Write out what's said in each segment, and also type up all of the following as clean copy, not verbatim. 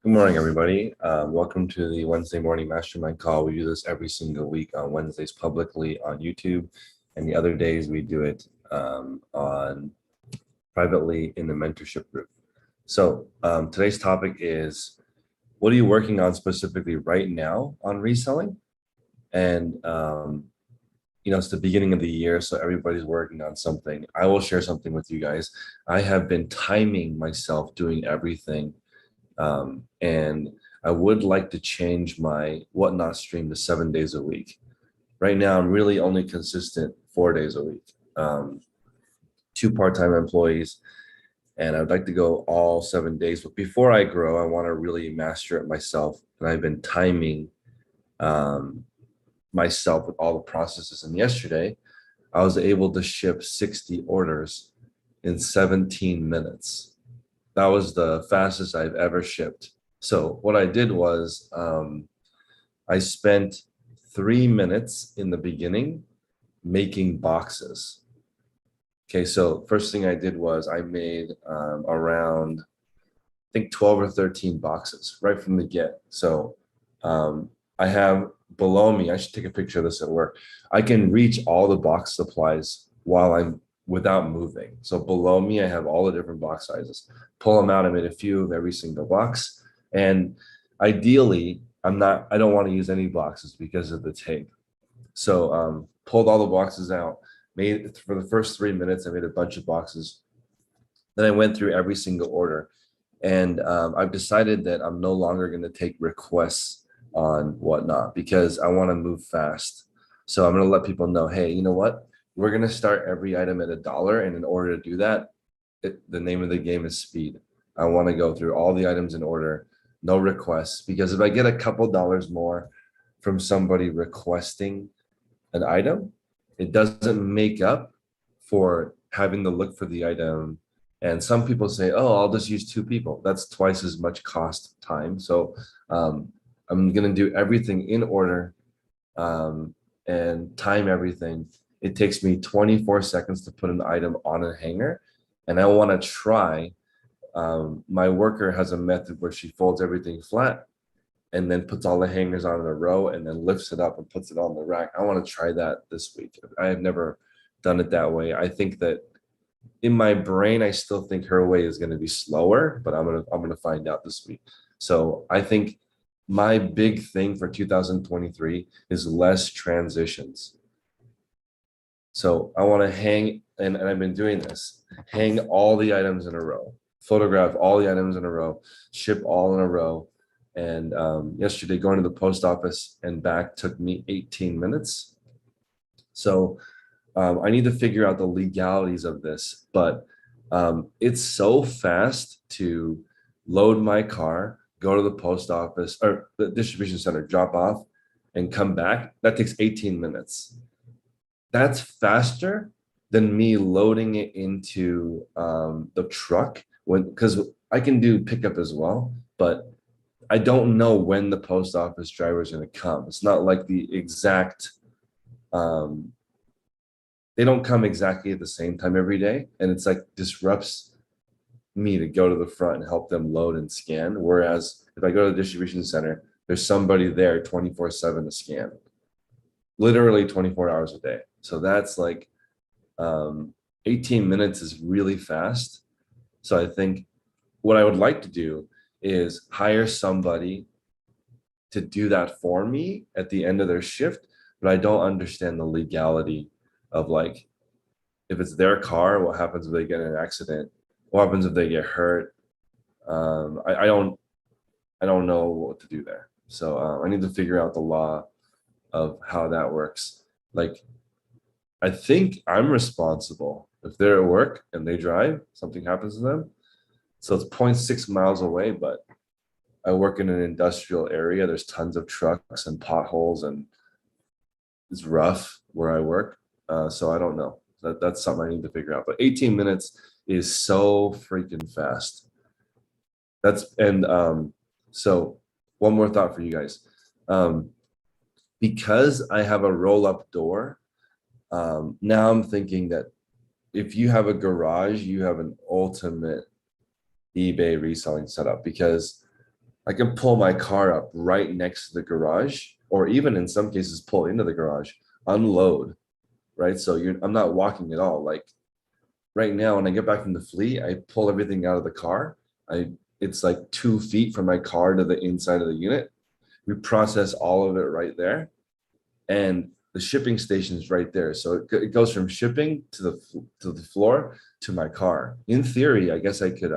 Good morning, everybody. Welcome to the Wednesday morning mastermind call. We do this every single week on Wednesdays publicly on YouTube, and the other days we do it on privately in the mentorship group. So today's topic is, what are you working on specifically right now on reselling? And it's the beginning of the year, so everybody's working on something. I will share something with you guys. I have been timing myself doing everything. And I would like to change my whatnot stream to 7 days a week. Right now, I'm really only consistent 4 days a week. 2 part-time employees, and I'd like to go all 7 days. But before I grow, I want to really master it myself. And I've been timing myself with all the processes. And yesterday, I was able to ship 60 orders in 17 minutes. That was the fastest I've ever shipped. So what I did was I spent 3 minutes in the beginning making boxes. Okay, so first thing I did was I made around, I think 12 or 13 boxes right from the get. So I have below me, I should take a picture of this at work. I can reach all the box supplies while I'm without moving. So below me, I have all the different box sizes. Pull them out. I made a few of every single box. And ideally, I don't want to use any boxes because of the tape. So pulled all the boxes out, made it for the first 3 minutes. I made a bunch of boxes. Then I went through every single order. And I've decided that I'm no longer going to take requests on whatnot because I want to move fast. So I'm going to let people know, hey, you know what? We're going to start every item at $1. And in order to do that, the name of the game is speed. I want to go through all the items in order, no requests, because if I get a couple dollars more from somebody requesting an item, it doesn't make up for having to look for the item. And some people say, oh, I'll just use 2 people. That's twice as much cost time. So I'm going to do everything in order and time everything. It takes me 24 seconds to put an item on a hanger. And I want to try, my worker has a method where she folds everything flat and then puts all the hangers on in a row and then lifts it up and puts it on the rack. I want to try that this week. I have never done it that way. I think that in my brain, I still think her way is going to be slower, but I'm going to find out this week. So I think my big thing for 2023 is less transitions. So I want to hang, and I've been doing this, hang all the items in a row, photograph all the items in a row, ship all in a row. And yesterday going to the post office and back took me 18 minutes. So I need to figure out the legalities of this, but it's so fast to load my car, go to the post office or the distribution center, drop off and come back. That takes 18 minutes. That's faster than me loading it into the truck because I can do pickup as well, but I don't know when the post office driver is going to come. It's not like the exact, they don't come exactly at the same time every day. And it's like disrupts me to go to the front and help them load and scan. Whereas if I go to the distribution center, there's somebody there 24/7 to scan, literally 24 hours a day. So that's like 18 minutes is really fast. So I think what I would like to do is hire somebody to do that for me at the end of their shift, but I don't understand the legality of like, if it's their car, what happens if they get in an accident? What happens if they get hurt? I don't know what to do there. So I need to figure out the law of how that works. Like, I think I'm responsible if they're at work and they drive, something happens to them. So it's 0.6 miles away, but I work in an industrial area. There's tons of trucks and potholes and it's rough where I work. So I don't know. That's something I need to figure out. But 18 minutes is so freaking fast. So one more thought for you guys. Because I have a roll-up door, now I'm thinking that if you have a garage, you have an ultimate eBay reselling setup because I can pull my car up right next to the garage, or even in some cases pull into the garage, unload, right? So I'm not walking at all. Like right now, when I get back from the fleet, I pull everything out of the car. It's like 2 feet from my car to the inside of the unit. We process all of it right there, and the shipping station is right there. So it goes from shipping to the floor to my car. In theory, I guess I could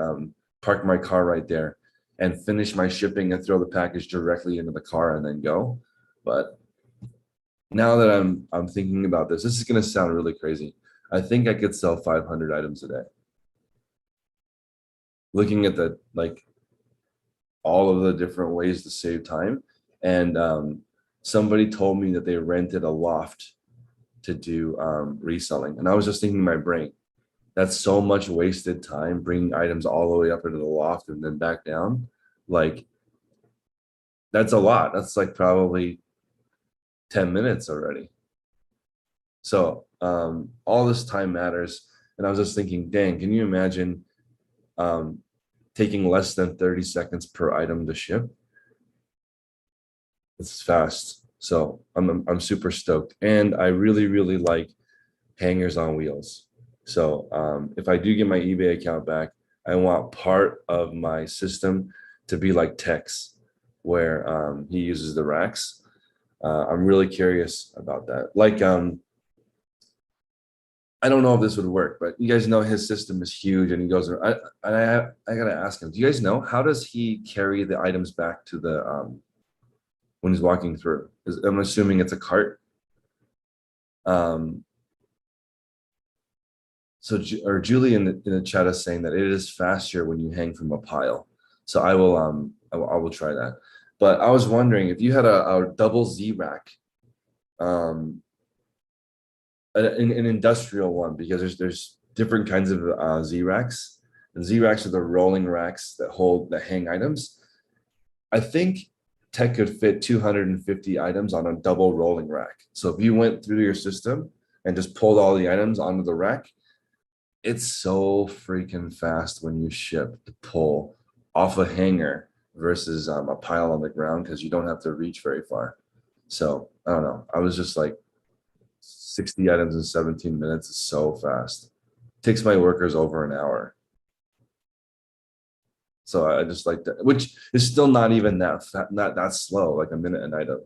park my car right there and finish my shipping and throw the package directly into the car and then go. But now that I'm thinking about this is going to sound really crazy. I think I could sell 500 items a day. Looking at the like all of the different ways to save time, and somebody told me that they rented a loft to do reselling, and I was just thinking in my brain, that's so much wasted time bringing items all the way up into the loft and then back down. Like that's a lot. That's like probably 10 minutes already. So all this time matters. And I was just thinking, dang, can you imagine taking less than 30 seconds per item to ship? It's fast. So I'm super stoked. And I really, really like hangers on wheels. So if I do get my eBay account back, I want part of my system to be like Tex, where he uses the racks. I'm really curious about that. Like I don't know if this would work, but you guys know his system is huge, and he goes. I gotta ask him. Do you guys know how does he carry the items back to the when he's walking through? I'm assuming it's a cart. Um, so Julie in the chat is saying that it is faster when you hang from a pile. So I will try that. But I was wondering if you had a double Z rack, um, an industrial one, because there's different kinds of Z racks. And Z racks are the rolling racks that hang items. I think tech could fit 250 items on a double rolling rack. So if you went through your system and just pulled all the items onto the rack, it's so freaking fast when you ship to pull off a hanger versus a pile on the ground, because you don't have to reach very far. So I don't know. I was just like 60 items in 17 minutes is so fast. Takes my workers over an hour. So I just like that, which is still not even not that slow, like a minute an item.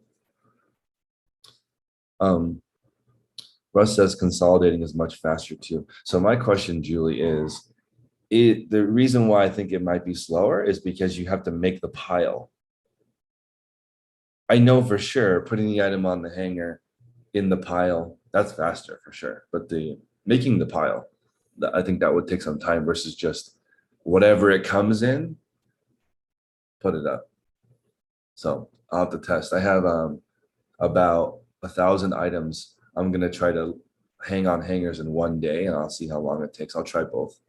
Russ says consolidating is much faster too. So my question, Julie, is the reason why I think it might be slower is because you have to make the pile. I know for sure putting the item on the hanger in the pile, that's faster for sure. But the making the pile, I think that would take some time versus just whatever it comes in, put it up. So I'll have to test. I have about 1,000 items. I'm gonna try to hang on hangers in one day, and I'll see how long it takes. I'll try both.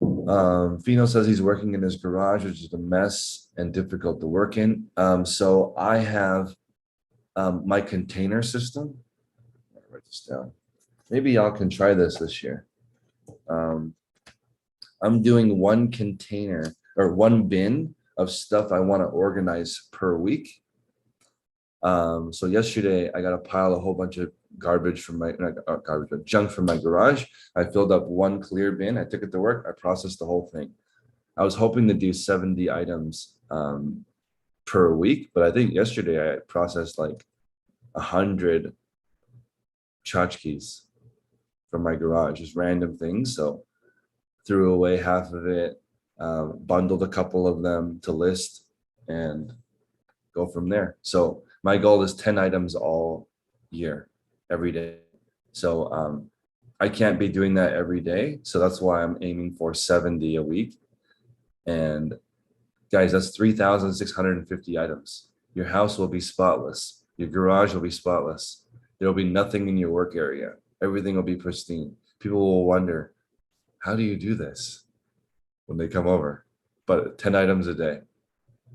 Fino says he's working in his garage, which is a mess and difficult to work in. So I have my container system. I'll write this down. Maybe y'all can try this year. I'm doing one container or one bin of stuff I want to organize per week. So yesterday I got a pile, a whole bunch of garbage from my garbage, but junk from my garage. I filled up one clear bin. I took it to work. I processed the whole thing. I was hoping to do 70 items per week, but I think yesterday I processed like 100 tchotchkes from my garage, just random things. So threw away half of it, bundled a couple of them to list, and go from there. So my goal is 10 items all year, every day. So I can't be doing that every day. So that's why I'm aiming for 70 a week. And guys, that's 3,650 items. Your house will be spotless. Your garage will be spotless. There will be nothing in your work area. Everything will be pristine. People will wonder, how do you do this when they come over? But 10 items a day.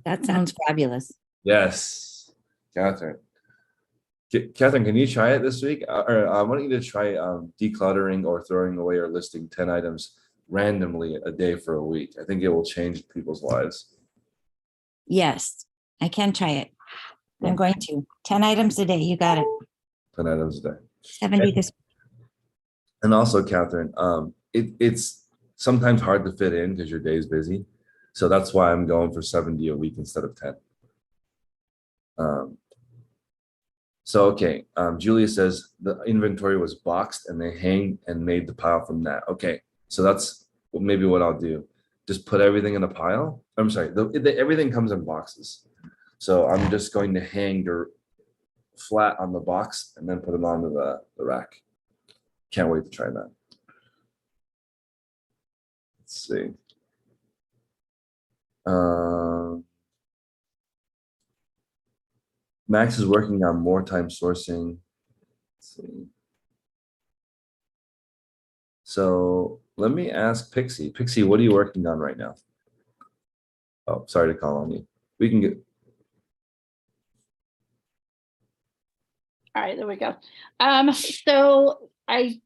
That sounds fabulous. Yes, Catherine. Catherine, can you try it this week? Or I want you to try decluttering or throwing away or listing 10 items randomly a day for a week. I think it will change people's lives. Yes, I can try it. I'm going to. 10 items a day. You got it. 10 items a day. 70 this. And also, Catherine, it's sometimes hard to fit in because your day is busy. So that's why I'm going for 70 a week instead of 10. Okay, Julia says the inventory was boxed and they hang and made the pile from that. Okay, so that's maybe what I'll do. Just put everything in a pile. I'm sorry, everything comes in boxes. So I'm just going to hang flat on the box and then put them onto the rack. Can't wait to try that. Let's see. Max is working on more time sourcing. Let's see. So let me ask Pixie. Pixie, what are you working on right now? Oh, sorry to call on you. We can get. All right, there we go. So I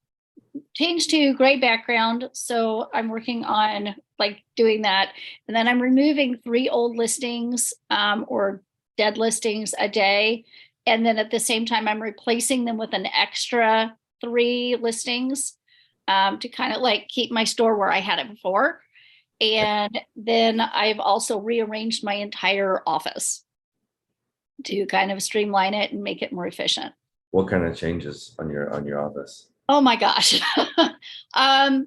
changed to gray background. So I'm working on like doing that. And then I'm removing 3 old listings or dead listings a day. And then at the same time, I'm replacing them with an extra 3 listings to kind of like keep my store where I had it before. And then I've also rearranged my entire office to kind of streamline it and make it more efficient. What kind of changes on your office? Oh my gosh. I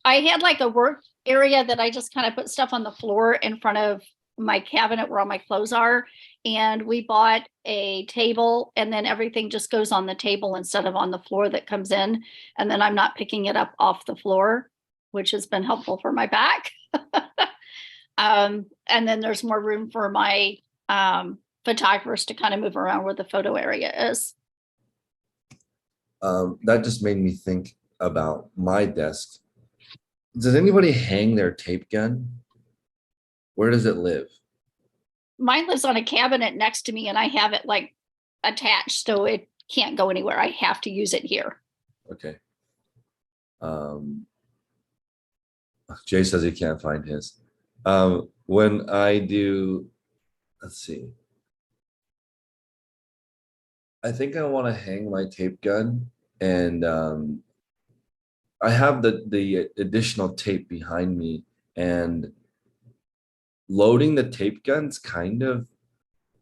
had like a work area that I just kind of put stuff on the floor in front of my cabinet where all my clothes are. And we bought a table and then everything just goes on the table instead of on the floor that comes in. And then I'm not picking it up off the floor, which has been helpful for my back. And then there's more room for my photographers to kind of move around where the photo area is. That just made me think about my desk. Does anybody hang their tape gun? Where does it live? Mine lives on a cabinet next to me and I have it like attached, so it can't go anywhere. I have to use it here. Okay. Jay says he can't find his. When I do, let's see. I think I want to hang my tape gun, and I have the additional tape behind me, and loading the tape gun's kind of,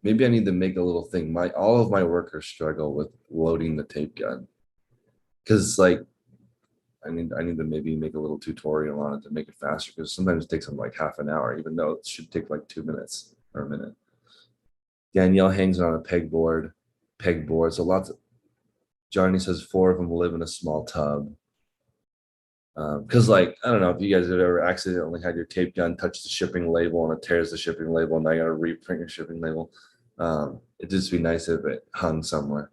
maybe I need to make a little thing. All of my workers struggle with loading the tape gun, because like I need to maybe make a little tutorial on it to make it faster, because sometimes it takes them like half an hour, even though it should take like 2 minutes or a minute. Danielle hangs on a pegboard. So lots of, Johnny says 4 of them live in a small tub. Because like, I don't know if you guys have ever accidentally had your tape gun touch the shipping label and it tears the shipping label, and now you got to reprint your shipping label. It'd just be nice if it hung somewhere.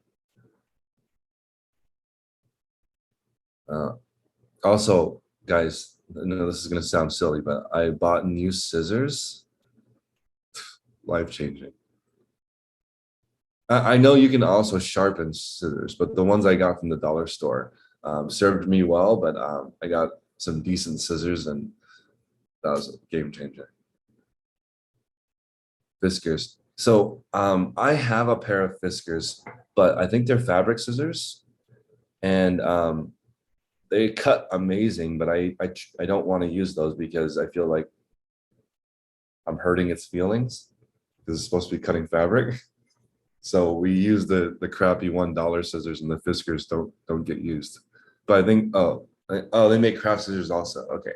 Also, guys, I know this is going to sound silly, but I bought new scissors. Life-changing. I know you can also sharpen scissors, but the ones I got from the dollar store served me well, but I got some decent scissors and that was a game changer. Fiskars. So I have a pair of Fiskars, but I think they're fabric scissors, and they cut amazing, but I don't want to use those because I feel like I'm hurting its feelings because it's supposed to be cutting fabric. So we use the crappy $1 scissors, and the Fiskars don't get used. But I think they make craft scissors also. Okay.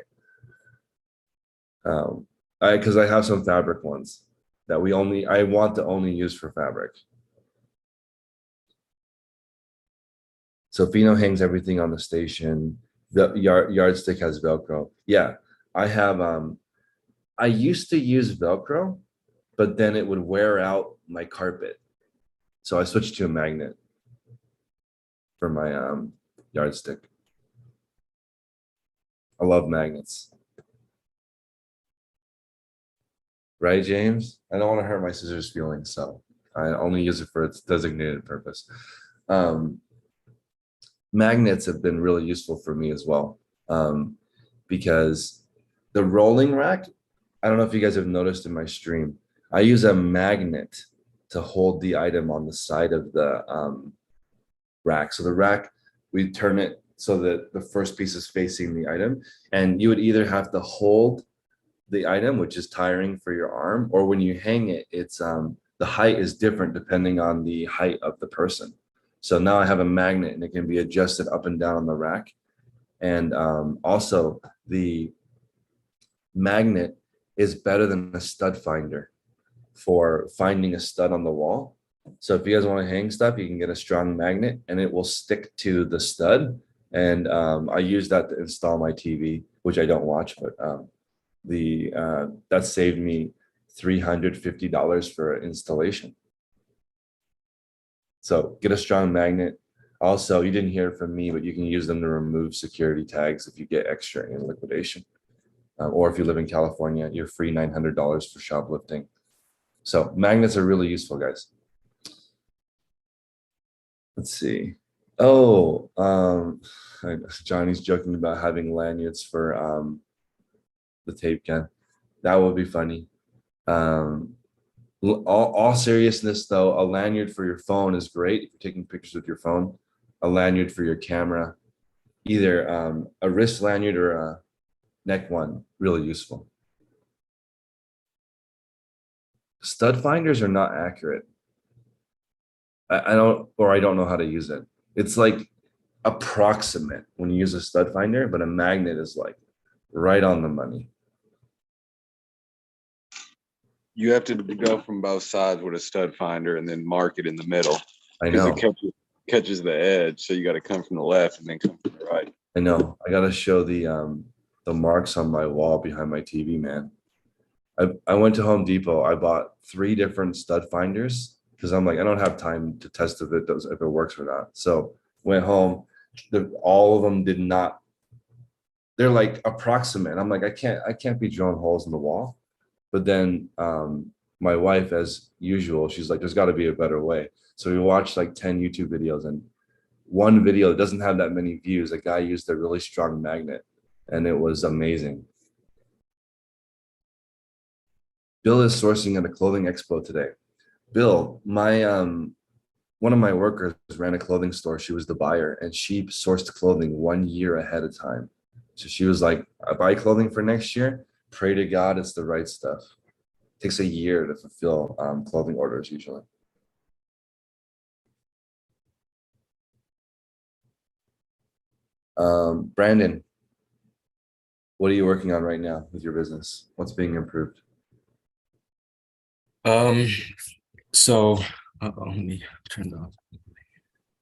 Because I have some fabric ones that I want to only use for fabric. So Fino hangs everything on the station. The yardstick has Velcro. Yeah, I have. I used to use Velcro, but then it would wear out my carpet. So I switched to a magnet for my yardstick. I love magnets. Right, James? I don't want to hurt my scissors' feelings, so I only use it for its designated purpose. Magnets have been really useful for me as well. because the rolling rack, I don't know if you guys have noticed in my stream, I use a magnet to hold the item on the side of the rack. So the rack, we turn it so that the first piece is facing the item, and you would either have to hold the item, which is tiring for your arm, or when you hang it, it's the height is different depending on the height of the person. So now I have a magnet and it can be adjusted up and down on the rack. And also the magnet is better than a stud finder for finding a stud on the wall. So if you guys want to hang stuff, you can get a strong magnet and it will stick to the stud. And I use that to install my TV, which I don't watch, but that saved me $350 for installation. So get a strong magnet. Also, you didn't hear it from me, but you can use them to remove security tags if you get extra in liquidation. Or if you live in California, you're free $900 for shoplifting. So magnets are really useful, guys. Let's see. Oh, Johnny's joking about having lanyards for the tape gun. That would be funny. All seriousness though, a lanyard for your phone is great if you're taking pictures with your phone. A lanyard for your camera, either a wrist lanyard or a neck one, really useful. Stud finders are not accurate. I don't know how to use it. It's like approximate when you use a stud finder, but a magnet is like right on the money. You have to go from both sides with a stud finder and then mark it in the middle. I know. Because it catches the edge, so you got to come from the left and then come from the right. I know. I gotta show the marks on my wall behind my TV, man. I went to Home Depot. I bought 3 different stud finders because I'm like, I don't have time to test if it works or not. So went home. All of them did not. They're like approximate. I'm like, I can't be drilling holes in the wall. But then my wife, as usual, she's like, there's got to be a better way. So we watched like 10 YouTube videos, and one video that doesn't have that many views, a guy used a really strong magnet, and it was amazing. Bill is sourcing at a clothing expo today. Bill, my one of my workers ran a clothing store. She was the buyer, and she sourced clothing 1 year ahead of time. So she was like, I buy clothing for next year. Pray to God it's the right stuff. It takes a year to fulfill clothing orders usually. Brandon, what are you working on right now with your business? What's being improved? So let me turn that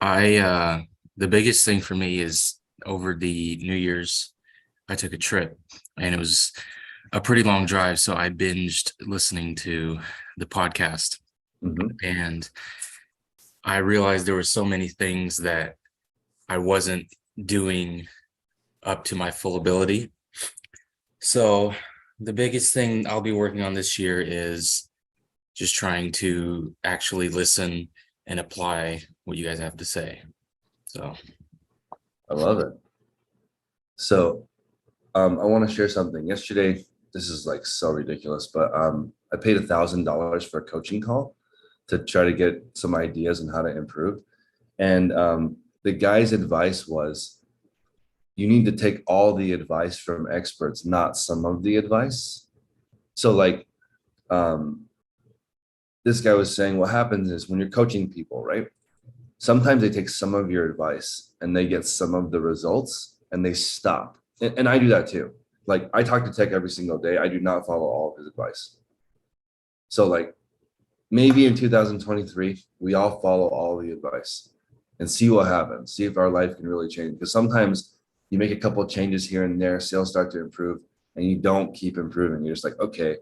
off. The biggest thing for me is over the New Year's, I took a trip and it was a pretty long drive. So I binged listening to the podcast. And I realized there were so many things that I wasn't doing up to my full ability. So the biggest thing I'll be working on this year is just trying to actually listen and apply what you guys have to say. So I love it. So I want to share something. Yesterday, this is like so ridiculous, but I paid $1,000 for a coaching call to try to get some ideas on how to improve. And the guy's advice was, you need to take all the advice from experts, not some of the advice. So like this guy was saying, what happens is when you're coaching people, right? Sometimes they take some of your advice and they get some of the results and they stop. And I do that too. Like I talk to Tech every single day. I do not follow all of his advice. So like maybe in 2023, we all follow all the advice and see what happens. See if our life can really change. Because sometimes you make a couple of changes here and there, sales start to improve and you don't keep improving. You're just like, okay,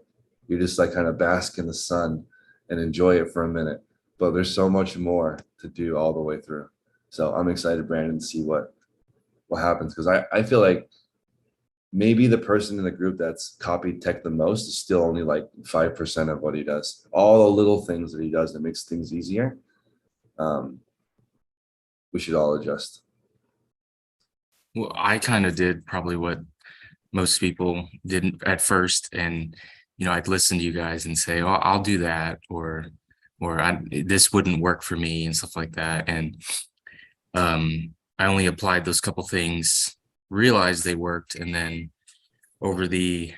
you're just like kind of bask in the sun and enjoy it for a minute. But there's so much more to do all the way through. So I'm excited, Brandon, to see what happens. Because I feel like maybe the person in the group that's copied Tech the most is still only like 5% of what he does. All the little things that he does that makes things easier. We should all adjust. well, I kind of did probably what most people didn't at first. And, I'd listen to you guys and say, oh, I'll do that, or this wouldn't work for me and stuff like that. And I only applied those couple things, realized they worked. And then over the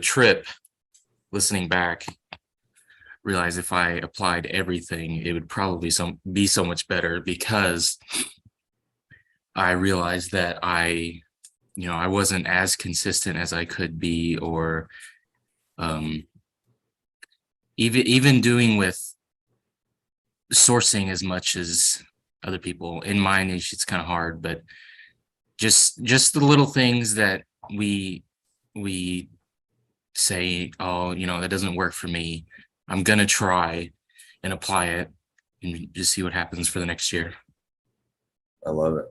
trip, listening back, realized if I applied everything, it would probably be so much better, because I realized that I wasn't as consistent as I could be, or even doing with sourcing as much as other people. In my niche, it's kind of hard, but just the little things that we say, oh, that doesn't work for me. I'm gonna try and apply it and just see what happens for the next year. I love it.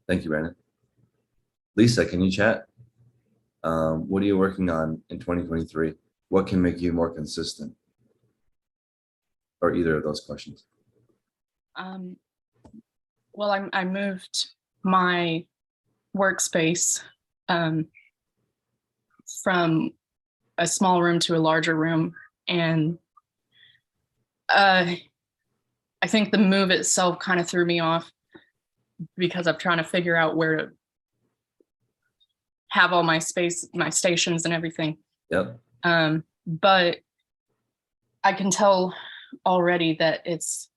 Thank you, Brandon. Lisa, can you chat? What are you working on in 2023? What can make you more consistent? Or either of those questions. Well, I moved my workspace from a small room to a larger room, and I think the move itself kind of threw me off, because I'm trying to figure out where to have all my space, my stations and everything. Yep. But I can tell already that it's,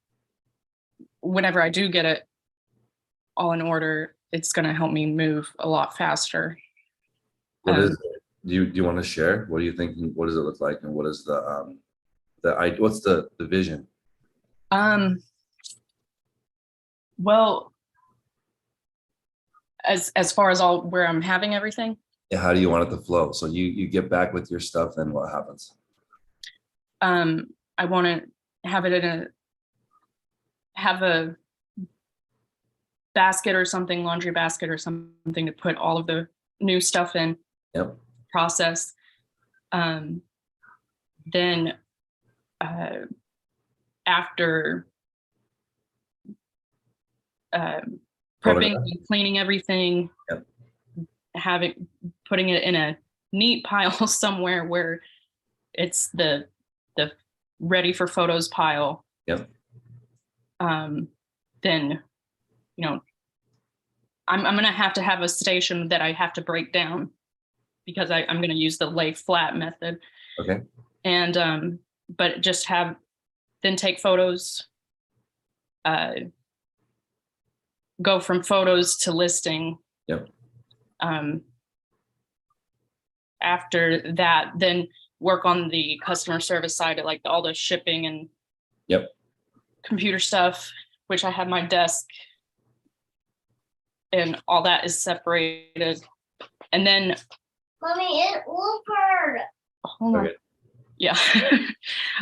whenever I do get it all in order, it's going to help me move a lot faster. What is it? Do you want to share? What are you thinking? What does it look like? And what is what's the vision? Well, as far as where I'm having everything. Yeah, how do you want it to flow? So you get back with your stuff, then what happens? I want to have it have a basket or something, laundry basket or something, to put all of the new stuff in. Yep. Process. Then after prepping and cleaning everything, yep, putting it in a neat pile somewhere where it's the ready for photos pile. Yep. Then, I'm going to have a station that I have to break down, because I'm going to use the lay flat method. Okay. And, but just then take photos, go from photos to listing. Yep. After that, then work on the customer service side, like all the shipping and yep, computer stuff, which I have my desk and all that is separated. And then Mommy, it Wolford. hold on. okay, Yeah.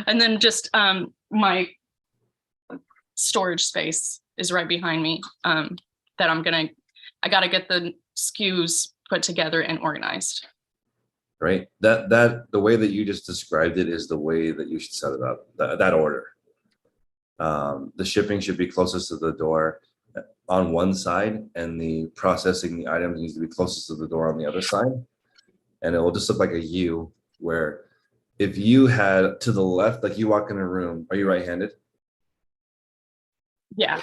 And then just my storage space is right behind me, that I got to get the SKUs put together and organized. right. That the way that you just described it is the way that you should set it up. That order. The shipping should be closest to the door on one side, and the processing the items needs to be closest to the door on the other side. And it will just look like a U, where if you had to the left, like you walk in a room, are you right-handed? Yeah.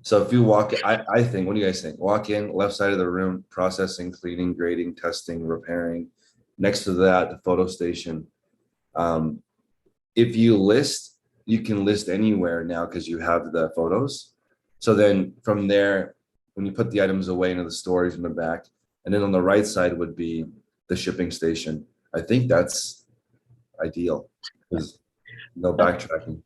So if you walk, I think, what do you guys think? Walk in, left side of the room, processing, cleaning, grading, testing, repairing. Next to that, the photo station. If you list, you can list anywhere now because you have the photos. So then from there, when you put the items away into the storage in the back, and then on the right side would be the shipping station. I think that's ideal. There's no backtracking.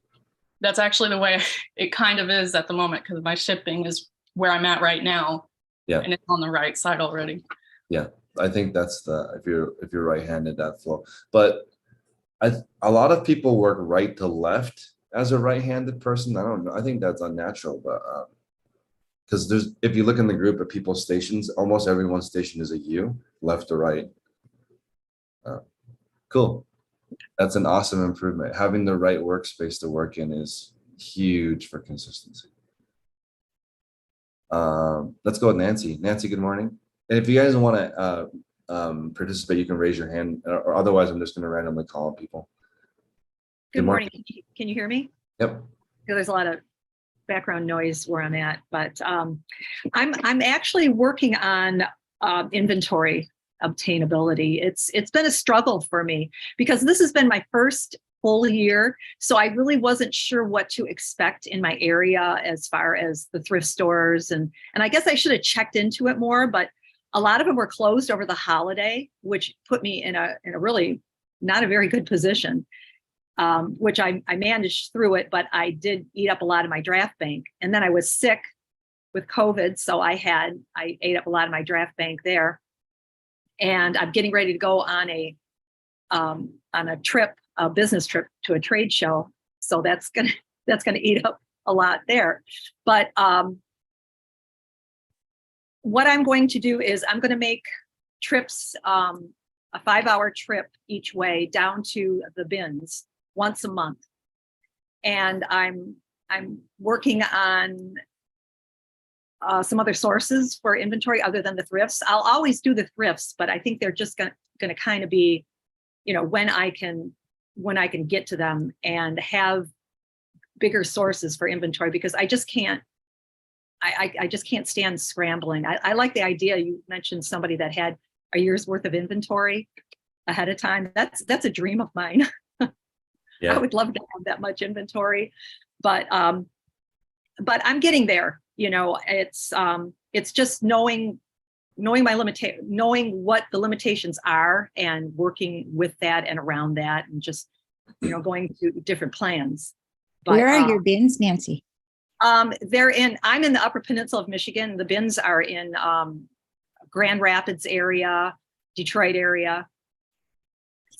That's actually the way it kind of is at the moment, because my shipping is where I'm at right now. Yeah. And it's on the right side already. Yeah, I think that's if you're right-handed, that flow. But a lot of people work right to left as a right-handed person. I don't know. I think that's unnatural, but because if you look in the group of people's stations, almost everyone's station is a U, left to right. Cool. That's an awesome improvement. Having the right workspace to work in is huge for consistency. Let's go with Nancy. Nancy, good morning. And if you guys want to participate, you can raise your hand, or otherwise I'm just going to randomly call on people. Good morning. Can you hear me? Yep. There's a lot of background noise where I'm at, but I'm actually working on inventory obtainability. It's been a struggle for me because this has been my first full year, so I really wasn't sure what to expect in my area as far as the thrift stores, and I guess I should have checked into it more, but a lot of them were closed over the holiday, which put me in a really not a very good position. Which I managed through it, but I did eat up a lot of my draft bank. And then I was sick with COVID, so I ate up a lot of my draft bank there. And I'm getting ready to go on a trip, a business trip to a trade show. So that's gonna eat up a lot there. But what I'm going to do is I'm going to make trips, a 5-hour trip each way down to the bins once a month. And I'm working on some other sources for inventory other than the thrifts. I'll always do the thrifts, but I think they're just going to kind of be, when I can get to them and have bigger sources for inventory, because I just can't stand scrambling. I like the idea. You mentioned somebody that had a year's worth of inventory ahead of time. That's a dream of mine. Yeah. I would love to have that much inventory, but I'm getting there. It's just knowing what the limitations are and working with that and around that, and just going through different plans. But, Where are your bins, Nancy? I'm in the Upper Peninsula of Michigan. The bins are in Grand Rapids area, Detroit area.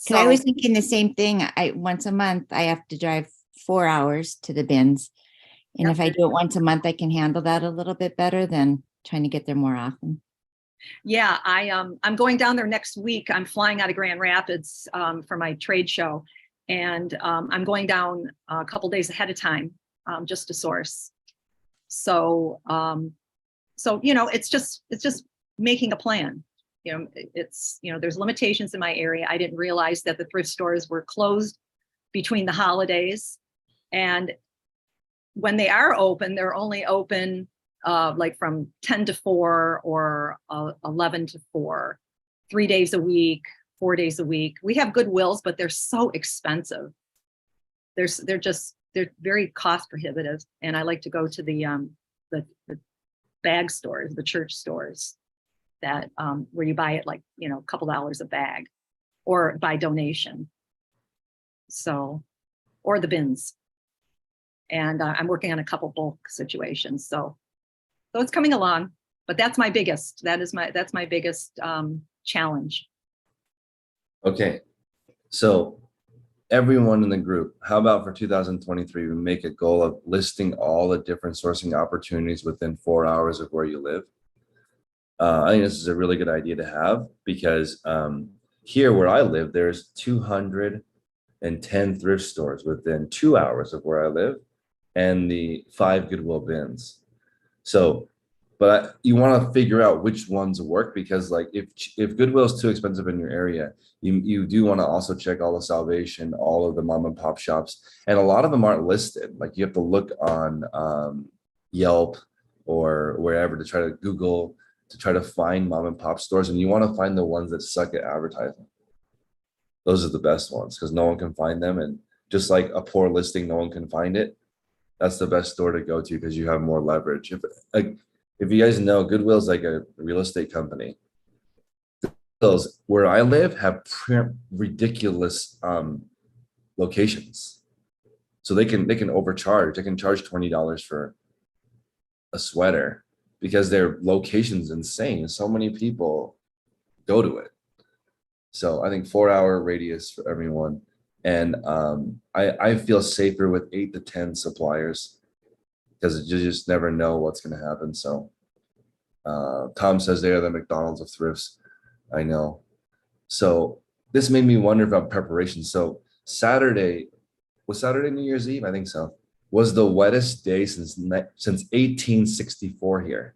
Because I was thinking the same thing. Once a month, I have to drive 4 hours to the bins. And if I do it once a month, I can handle that a little bit better than trying to get there more often. Yeah, I'm going down there next week. I'm flying out of Grand Rapids for my trade show. And I'm going down a couple days ahead of time just to source. So, it's just making a plan. There's limitations in my area. I didn't realize that the thrift stores were closed between the holidays. And when they are open, they're only open like from 10 to 4 or 11 to 4, 3 days a week, 4 days a week. We have Goodwills, but they're so expensive. They're very cost prohibitive. And I like to go to the bag stores, the church stores, that where you buy it like, a couple dollars a bag, or by donation. So, or the bins. And I'm working on a couple bulk situations. So it's coming along, but that's my biggest challenge. Okay. So everyone in the group, how about for 2023, we make a goal of listing all the different sourcing opportunities within 4 hours of where you live? I think this is a really good idea to have, because here where I live, there's 210 thrift stores within 2 hours of where I live, and the 5 Goodwill bins. So, but you want to figure out which ones work, because like if Goodwill is too expensive in your area, you do want to also check all the Salvation, all of the mom and pop shops, and a lot of them aren't listed. Like you have to look on Yelp or wherever to try to Google to try to find mom and pop stores, and you want to find the ones that suck at advertising. Those are the best ones because no one can find them, and just like a poor listing, no one can find it. That's the best store to go to because you have more leverage. If you guys know, Goodwill's like a real estate company. Those where I live have ridiculous locations, so they can overcharge. They can charge $20 for a sweater because their location's insane. So many people go to it. So I think 4-hour radius for everyone. And I feel safer with 8 to 10 suppliers because you just never know what's going to happen. So Tom says they are the McDonald's of thrifts. I know. So this made me wonder about preparation. So Saturday, was Saturday New Year's Eve? I think so. Was the wettest day since 1864 here.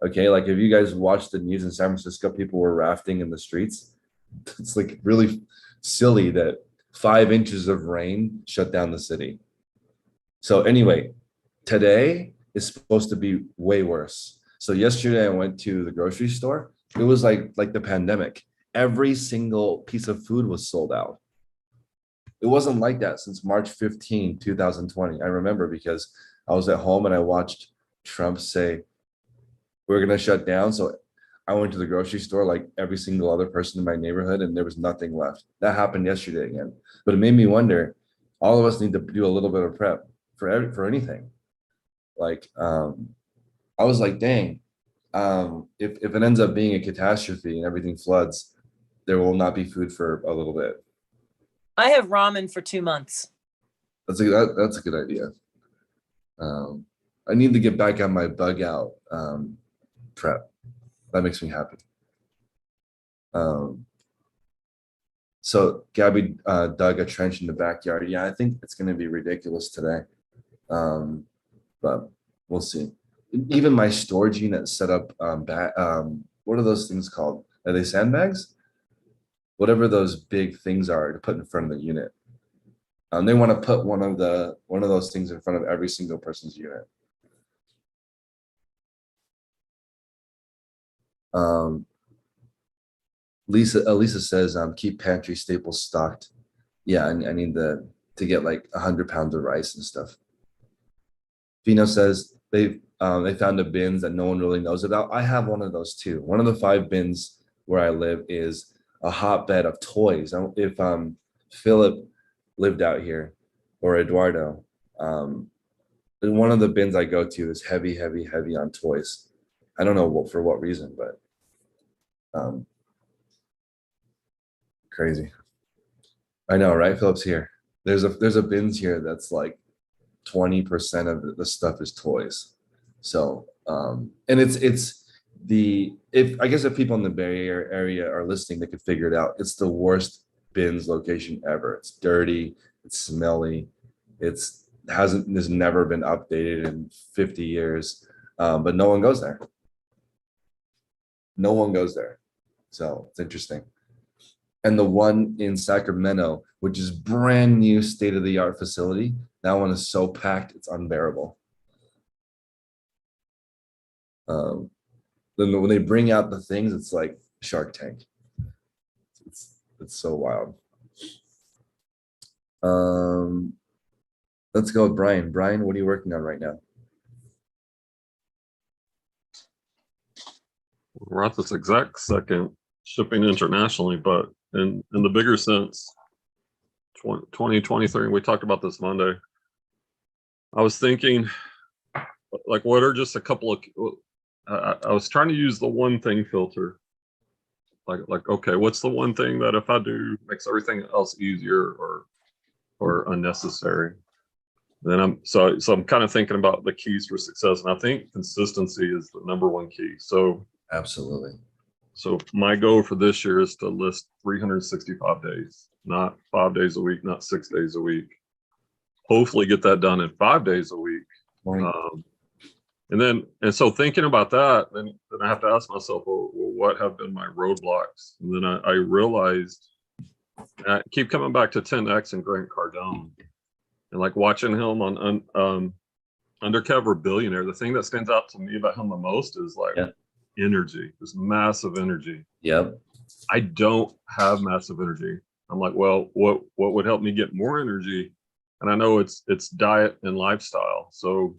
Okay, like if you guys watched the news in San Francisco, people were rafting in the streets. It's like really silly that 5 inches of rain shut down the city. So anyway, today is supposed to be way worse. So yesterday I went to the grocery store. It was like the pandemic. Every single piece of food was sold out. It wasn't like that since March 15, 2020. I remember because I was at home and I watched Trump say, we're going to shut down. So I went to the grocery store like every single other person in my neighborhood, and there was nothing left. That happened yesterday again. But it made me wonder, all of us need to do a little bit of prep for anything. Like, I was like, dang, if it ends up being a catastrophe and everything floods, there will not be food for a little bit. I have ramen for 2 months. That's a good idea. I need to get back on my bug out prep. That makes me happy. So Gabby dug a trench in the backyard. Yeah, I think it's going to be ridiculous today, but we'll see. Even my storage unit set up. What are those things called? Are they sandbags? Whatever those big things are to put in front of the unit. They want to put one of those things in front of every single person's unit. Lisa says, keep pantry staples stocked. Yeah, I need to get like 100 pounds of rice and stuff. Fino says they found a bins that no one really knows about. I have one of those too. One of the 5 bins where I live is a hotbed of toys. If Philip lived out here, or Eduardo, one of the bins I go to is heavy on toys. I don't know for what reason, but crazy. I know, right? Philip's here. There's a bins here that's like 20% of the stuff is toys. So and if people in the Bay Area are listening, they could figure it out. It's the worst bins location ever. It's dirty, it's smelly, has never been updated in 50 years. But no one goes there. No one goes there. So it's interesting. And the one in Sacramento, which is brand new state-of-the-art facility, that one is so packed, it's unbearable. Then when they bring out the things, it's like Shark Tank. It's so wild. Let's go with Brian. Brian, what are you working on right now? We're at this exact second shipping internationally, but in the bigger sense, 2023, we talked about this Monday. I was thinking, like, what are just a couple of, I was trying to use the one thing filter. Like, okay, what's the one thing that if I do makes everything else easier or unnecessary? Then I'm kind of thinking about the keys for success, and I think consistency is the #1 key. So Absolutely. So my goal for this year is to list 365 days, not 5 days a week, not 6 days a week. Hopefully get that done in 5 days a week. Right. And so thinking about that, then I have to ask myself, well, what have been my roadblocks? And then I realized, I keep coming back to 10X and Grant Cardone, and like watching him on Undercover Billionaire. The thing that stands out to me about him the most is like energy, this massive energy. Yep. I don't have massive energy. I'm like, well, what would help me get more energy? And I know it's diet and lifestyle. So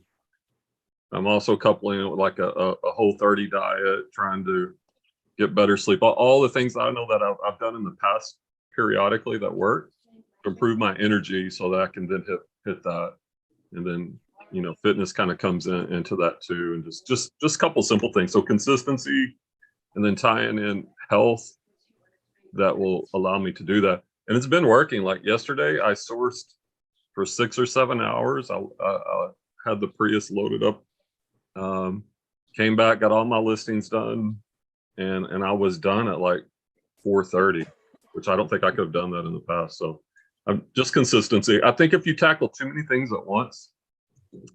I'm also coupling it with like a Whole30 diet, trying to get better sleep. All the things that I know that I've done in the past periodically that work to improve my energy so that I can then hit that. And then, you know, fitness kind of comes into that too. And just a couple simple things. So consistency, and then tying in health that will allow me to do that. And it's been working. Like yesterday, I sourced for 6 or 7 hours. I had the Prius loaded up, came back, got all my listings done, and I was done at like 4:30, which I don't think I could have done that in the past. So I'm just consistency. I think if you tackle too many things at once,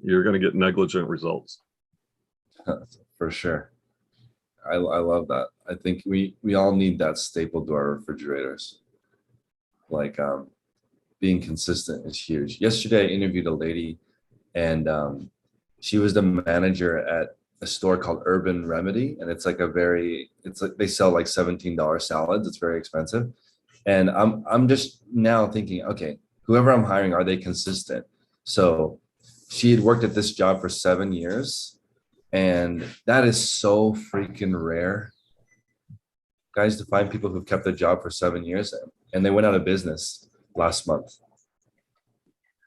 you're going to get negligent results. For sure. I love that. I think we all need that staple to our refrigerators. Like being consistent is huge. Yesterday I interviewed a lady, and she was the manager at a store called Urban Remedy, and it's like it's like they sell like $17 salads. It's very expensive. And I'm just now thinking, okay, whoever I'm hiring, are they consistent? So she had worked at this job for 7 years, and that is so freaking rare, guys, to find people who've kept their job for 7 years, and they went out of business last month.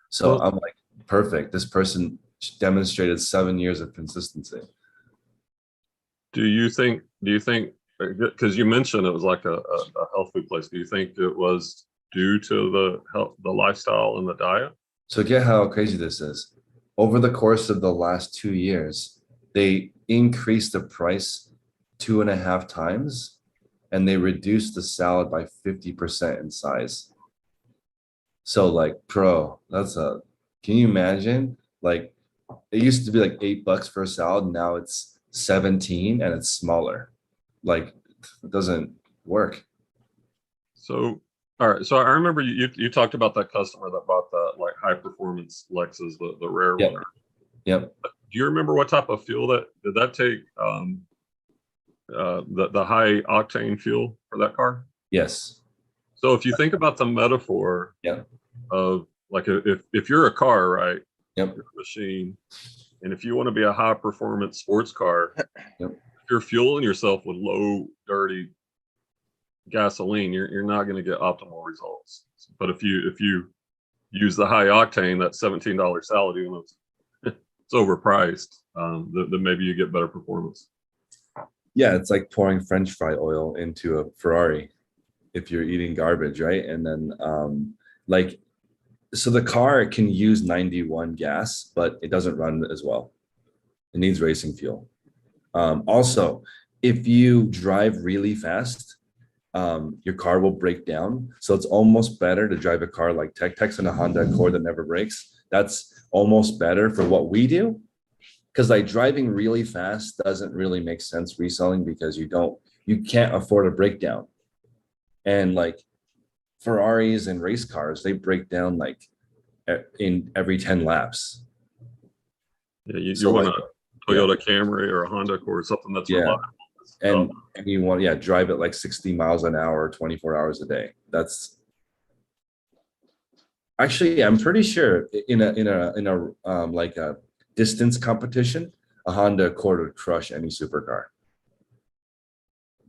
So Well- I'm like, perfect. This person demonstrated 7 years of consistency. Do you think, because you mentioned it was like a health food place, do you think it was due to the health, the lifestyle and the diet? So get how crazy this is. Over the course of the last 2 years, they increased the price 2.5 times, and they reduced the salad by 50% in size. So like, can you imagine? Like, it used to be like $8 for a salad. Now it's 17 and it's smaller. Like, it doesn't work. So, all right. So I remember you talked about that customer that bought that like high performance Lexus, the rare Yep. one. Yep. Do you remember what type of fuel did that take? The high octane fuel for that car? Yes. So if you think about the metaphor Yeah. of like if you're a car, right? Yep. You're a machine, and if you want to be a high performance sports car, Yep. if you're fueling yourself with low dirty gasoline, you're not going to get optimal results. But if you use the high octane, that $17 salad, even though it's overpriced, then maybe you get better performance. Yeah, it's like pouring French fry oil into a Ferrari if you're eating garbage, right? And then like, so the car can use 91 gas, but it doesn't run as well. It needs racing fuel. Also, if you drive really fast, your car will break down. So it's almost better to drive a car like Tech's and a Honda Accord that never breaks. That's almost better for what we do. Because like driving really fast doesn't really make sense reselling, because you can't afford a breakdown. And like Ferraris and race cars, they break down like in every 10 laps. Yeah, you So, want like, a Toyota Camry or a Honda Accord, something that's Yeah. reliable. and you want, drive it like 60 miles an hour, 24 hours a day. That's actually, I'm pretty sure in a like a distance competition, a Honda Accord would crush any supercar.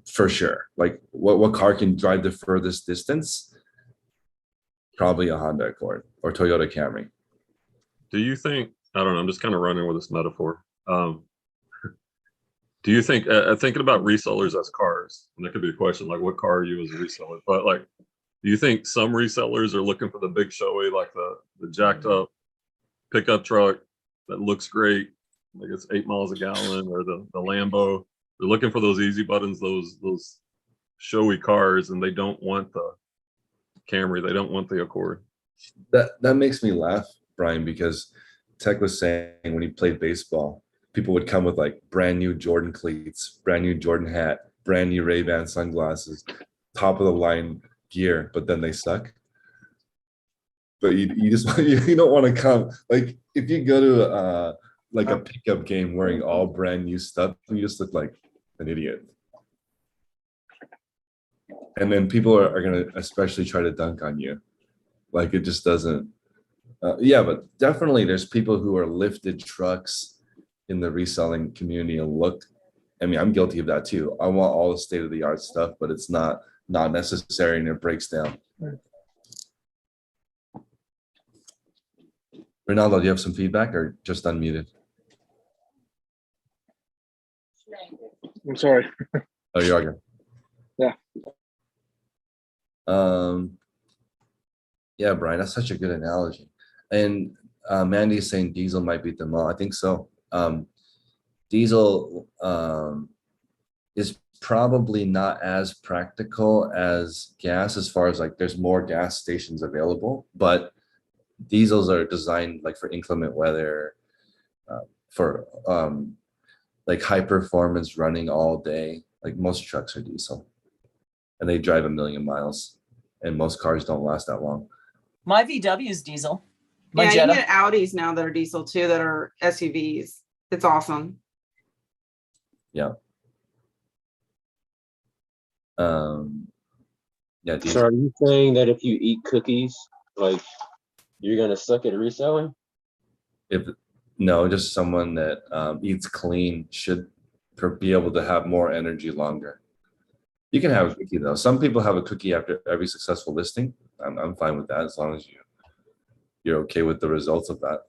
For sure. Like what car can drive the furthest distance? Probably a Honda Accord or Toyota Camry. Do you think, I don't know, I'm just kind of running with this metaphor. Do you think, thinking about resellers as cars, and that could be a question, like what car are you as a reseller? But like, do you think some resellers are looking for the big showy, like the jacked up pickup truck that looks great, like it's 8 miles a gallon, or the Lambo? They're looking for those easy buttons, those showy cars, and they don't want the Camry, they don't want the Accord. That makes me laugh, Brian, because Tech was saying when he played baseball, people would come with like brand new Jordan cleats, brand new Jordan hat, brand new Ray-Ban sunglasses, top of the line gear, but then they suck. But you just you don't want to come, like if you go to like a pickup game wearing all brand new stuff, you just look like an idiot. And then people are going to especially try to dunk on you. Like it just doesn't. Yeah, but definitely there's people who are lifted trucks in the reselling community and look. I mean, I'm guilty of that too. I want all the state of the art stuff, but it's not necessary and it breaks down. Ronaldo, do you have some feedback or just unmuted? I'm sorry. Oh, you are good. Yeah. Yeah, Brian, that's such a good analogy. And Mandy is saying diesel might beat them all. I think so. Diesel is probably not as practical as gas, as far as like there's more gas stations available, but diesels are designed like for inclement weather, for like high performance running all day. Like most trucks are diesel and they drive 1,000,000 miles and most cars don't last that long. My VW is diesel. My Yeah, Jetta. you get Audis now that are diesel too, that are SUVs. It's awesome. Yeah. Yeah, So diesel. are you saying that if you eat cookies, like you're gonna suck at reselling? If no, just someone that eats clean should be able to have more energy longer. You can have a cookie though. Some people have a cookie after every successful listing. I'm fine with that as long as you're okay with the results of that.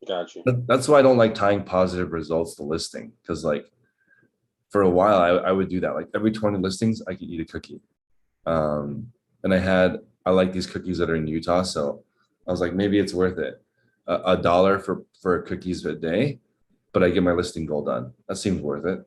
Gotcha. That's why I don't like tying positive results to listing, because like for a while I would do that. Like every 20 listings, I could eat a cookie. And I like these cookies that are in Utah, so I was like, maybe it's worth it. $1 for cookies a day, but I get my listing goal done. That seems worth it.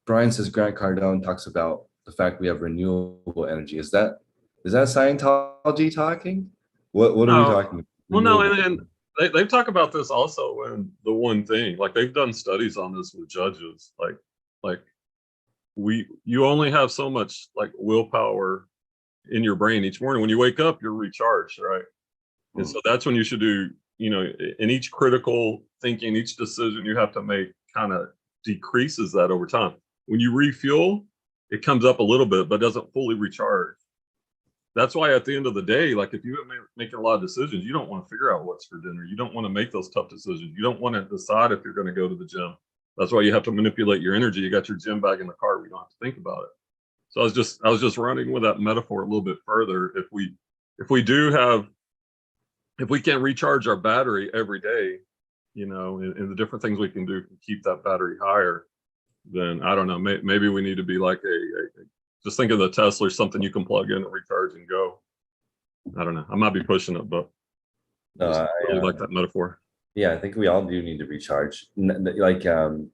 Brian says Grant Cardone talks about the fact we have renewable energy. Is that Scientology talking? What are we No. talking about? Well, no, Renewable. and they talk about this also in the one thing. Like they've done studies on this with judges. Like you only have so much like willpower in your brain each morning. When you wake up, you're recharged, right? And so that's when you should do, you know, in each critical thinking, each decision you have to make kind of decreases that over time. When you refuel, it comes up a little bit, but doesn't fully recharge. That's why at the end of the day, like if you're making a lot of decisions, you don't want to figure out what's for dinner. You don't want to make those tough decisions. You don't want to decide if you're going to go to the gym. That's why you have to manipulate your energy. You got your gym bag in the car. We don't have to think about it. So I was just running with that metaphor a little bit further. If we can't recharge our battery every day, you know, and the different things we can do to keep that battery higher, then I don't know, maybe we need to be like just think of the Tesla, something you can plug in and recharge and go. I don't know. I might be pushing it, but No, I really like that metaphor. Yeah, I think we all do need to recharge. Like, and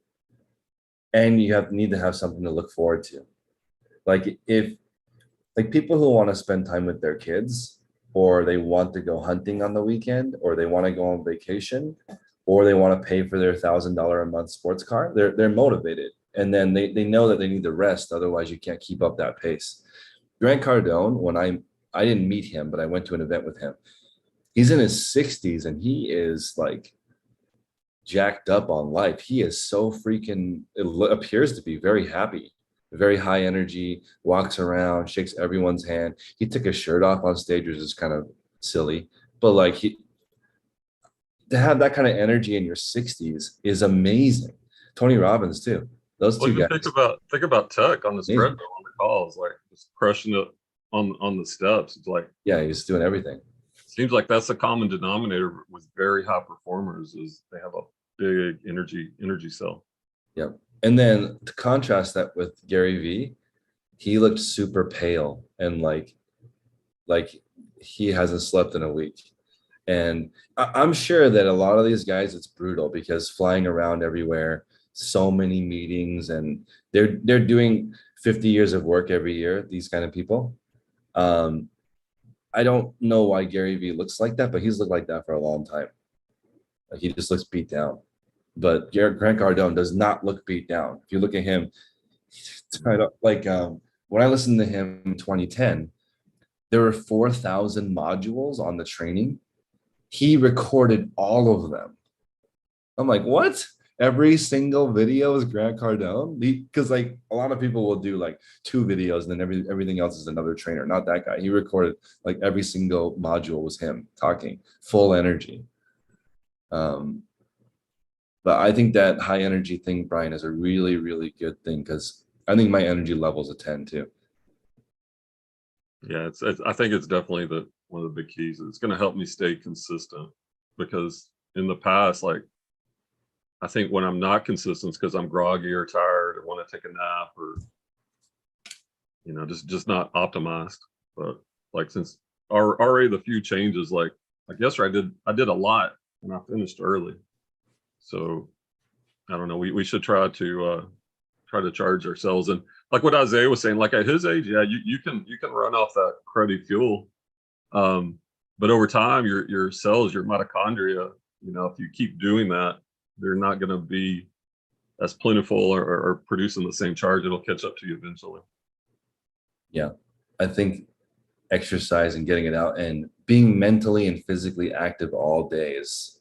you need to have something to look forward to. Like like people who want to spend time with their kids, or they want to go hunting on the weekend, or they want to go on vacation, or they want to pay for their $1,000 a month sports car, they're motivated. And then they know that they need to rest, otherwise you can't keep up that pace. Grant Cardone, when I didn't meet him, but I went to an event with him. He's in his 60s and he is like jacked up on life. He is so freaking, appears to be very happy, very high energy, walks around, shakes everyone's hand. He took his shirt off on stage, which is kind of silly, but like to have that kind of energy in your 60s is amazing. Tony Robbins too. Those two guys. Think about Tuck on the treadmill on the calls, like just crushing it on the steps. It's like, yeah, he's doing everything. Seems like that's a common denominator with very high performers, is they have a big energy cell. Yep. And then to contrast that with Gary Vee, he looked super pale and like he hasn't slept in a week. And I'm sure that a lot of these guys, it's brutal because flying around everywhere, so many meetings, and they're doing 50 years of work every year, these kind of people. I don't know why Gary Vee looks like that, but he's looked like that for a long time. Like he just looks beat down. But Grant Cardone does not look beat down. If you look at him, like when I listened to him in 2010, there were 4,000 modules on the training. He recorded all of them. I'm like, what? Every single video is Grant Cardone? Because like a lot of people will do like 2 videos and then everything else is another trainer. Not that guy. He recorded like every single module was him talking, full energy. But I think that high energy thing, Brian, is a really, really good thing because I think my energy level is a 10 too. Yeah, I think it's definitely one of the big keys. It's going to help me stay consistent, because in the past, like I think when I'm not consistent, it's because I'm groggy or tired or want to take a nap, or you know, just not optimized. But like since already the few changes, like yesterday I did a lot and I finished early. So I don't know. We should try to charge ourselves. And like what Isaiah was saying, like at his age, yeah, you can run off that cruddy fuel. but over time, your cells, your mitochondria, you know, if you keep doing that, they're not going to be as plentiful or producing the same charge. It'll catch up to you eventually. Yeah, I think exercise and getting it out and being mentally and physically active all day is,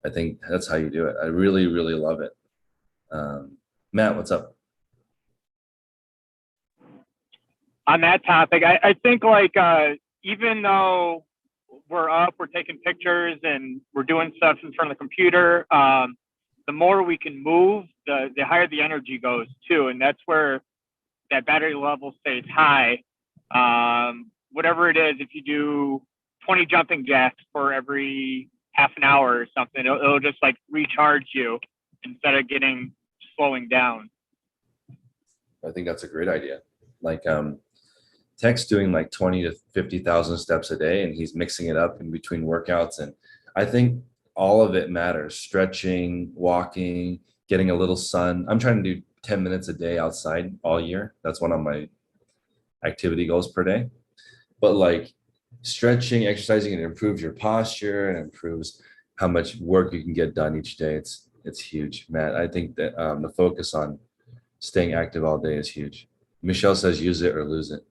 I think that's how you do it. I really, really love it. Matt, what's up? On that topic, I think like even though we're up, we're taking pictures and we're doing stuff in front of the computer, the more we can move, the higher the energy goes too. And that's where that battery level stays high. Whatever it is, if you do 20 jumping jacks for every half an hour or something, it'll just like recharge you instead of slowing down. I think that's a great idea. Like Tech's doing like 20 to 50,000 steps a day, and he's mixing it up in between workouts. And I think all of it matters. Stretching, walking, getting a little sun. I'm trying to do 10 minutes a day outside all year. That's one of my activity goals per day. But like stretching, exercising, it improves your posture and improves how much work you can get done each day. It's huge, Matt. I think that the focus on staying active all day is huge. Michelle says use it or lose it.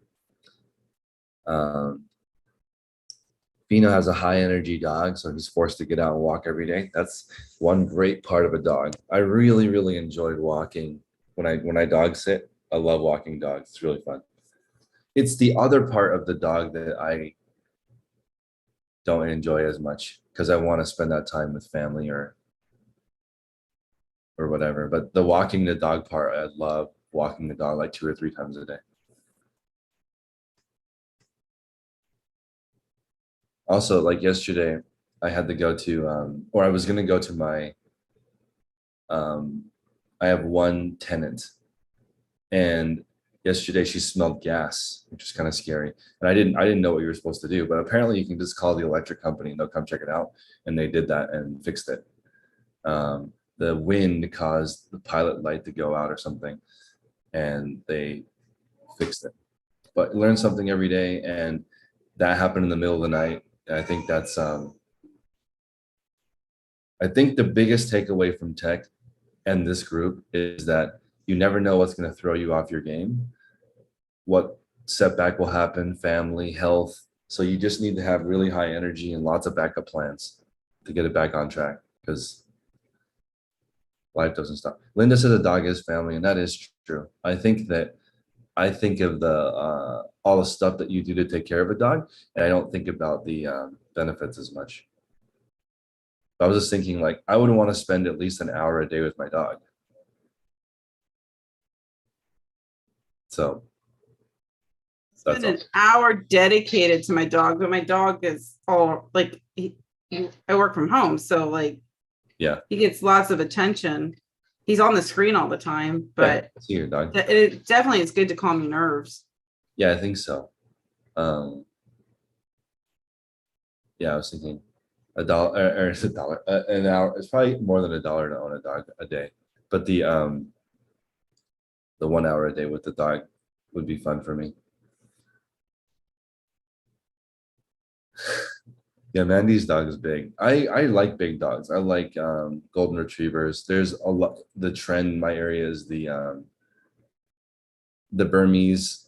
Fino has a high energy dog, so he's forced to get out and walk every day. That's one great part of a dog. I really, really enjoyed walking when I dog sit. I love walking dogs. It's really fun. It's the other part of the dog that I don't enjoy as much because I want to spend that time with family or whatever. But the walking the dog part, I love walking the dog like 2 or 3 times a day. Also, like yesterday, I had to go to, or I was going to go to my, I have one tenant, and yesterday she smelled gas, which is kind of scary. And I didn't know what you were supposed to do, but apparently you can just call the electric company and they'll come check it out. And they did that and fixed it. The wind caused the pilot light to go out or something, and they fixed it. But learn something every day, and that happened in the middle of the night. I think that's I think the biggest takeaway from tech and this group is that you never know what's going to throw you off your game, what setback will happen, family, health. So you just need to have really high energy and lots of backup plans to get it back on track, because life doesn't stop. Linda said the dog is family, and that is true. I think of the all the stuff that you do to take care of a dog, and I don't think about the benefits as much. I was just thinking, like, I would want to spend at least an hour a day with my dog. So that's Spend an hour dedicated to my dog, but my dog is all like, I work from home, so like, yeah, he gets lots of attention. He's on the screen all the time, but yeah, see your dog. it definitely is good to calm your nerves. Yeah, I think so. Yeah, I was thinking $1 or it's $1 an hour. It's probably more than $1 to own a dog a day. But the 1 hour a day with the dog would be fun for me. Yeah, Mandy's dog is big. I like big dogs. I like golden retrievers. There's a lot. The trend in my area is the Burmese,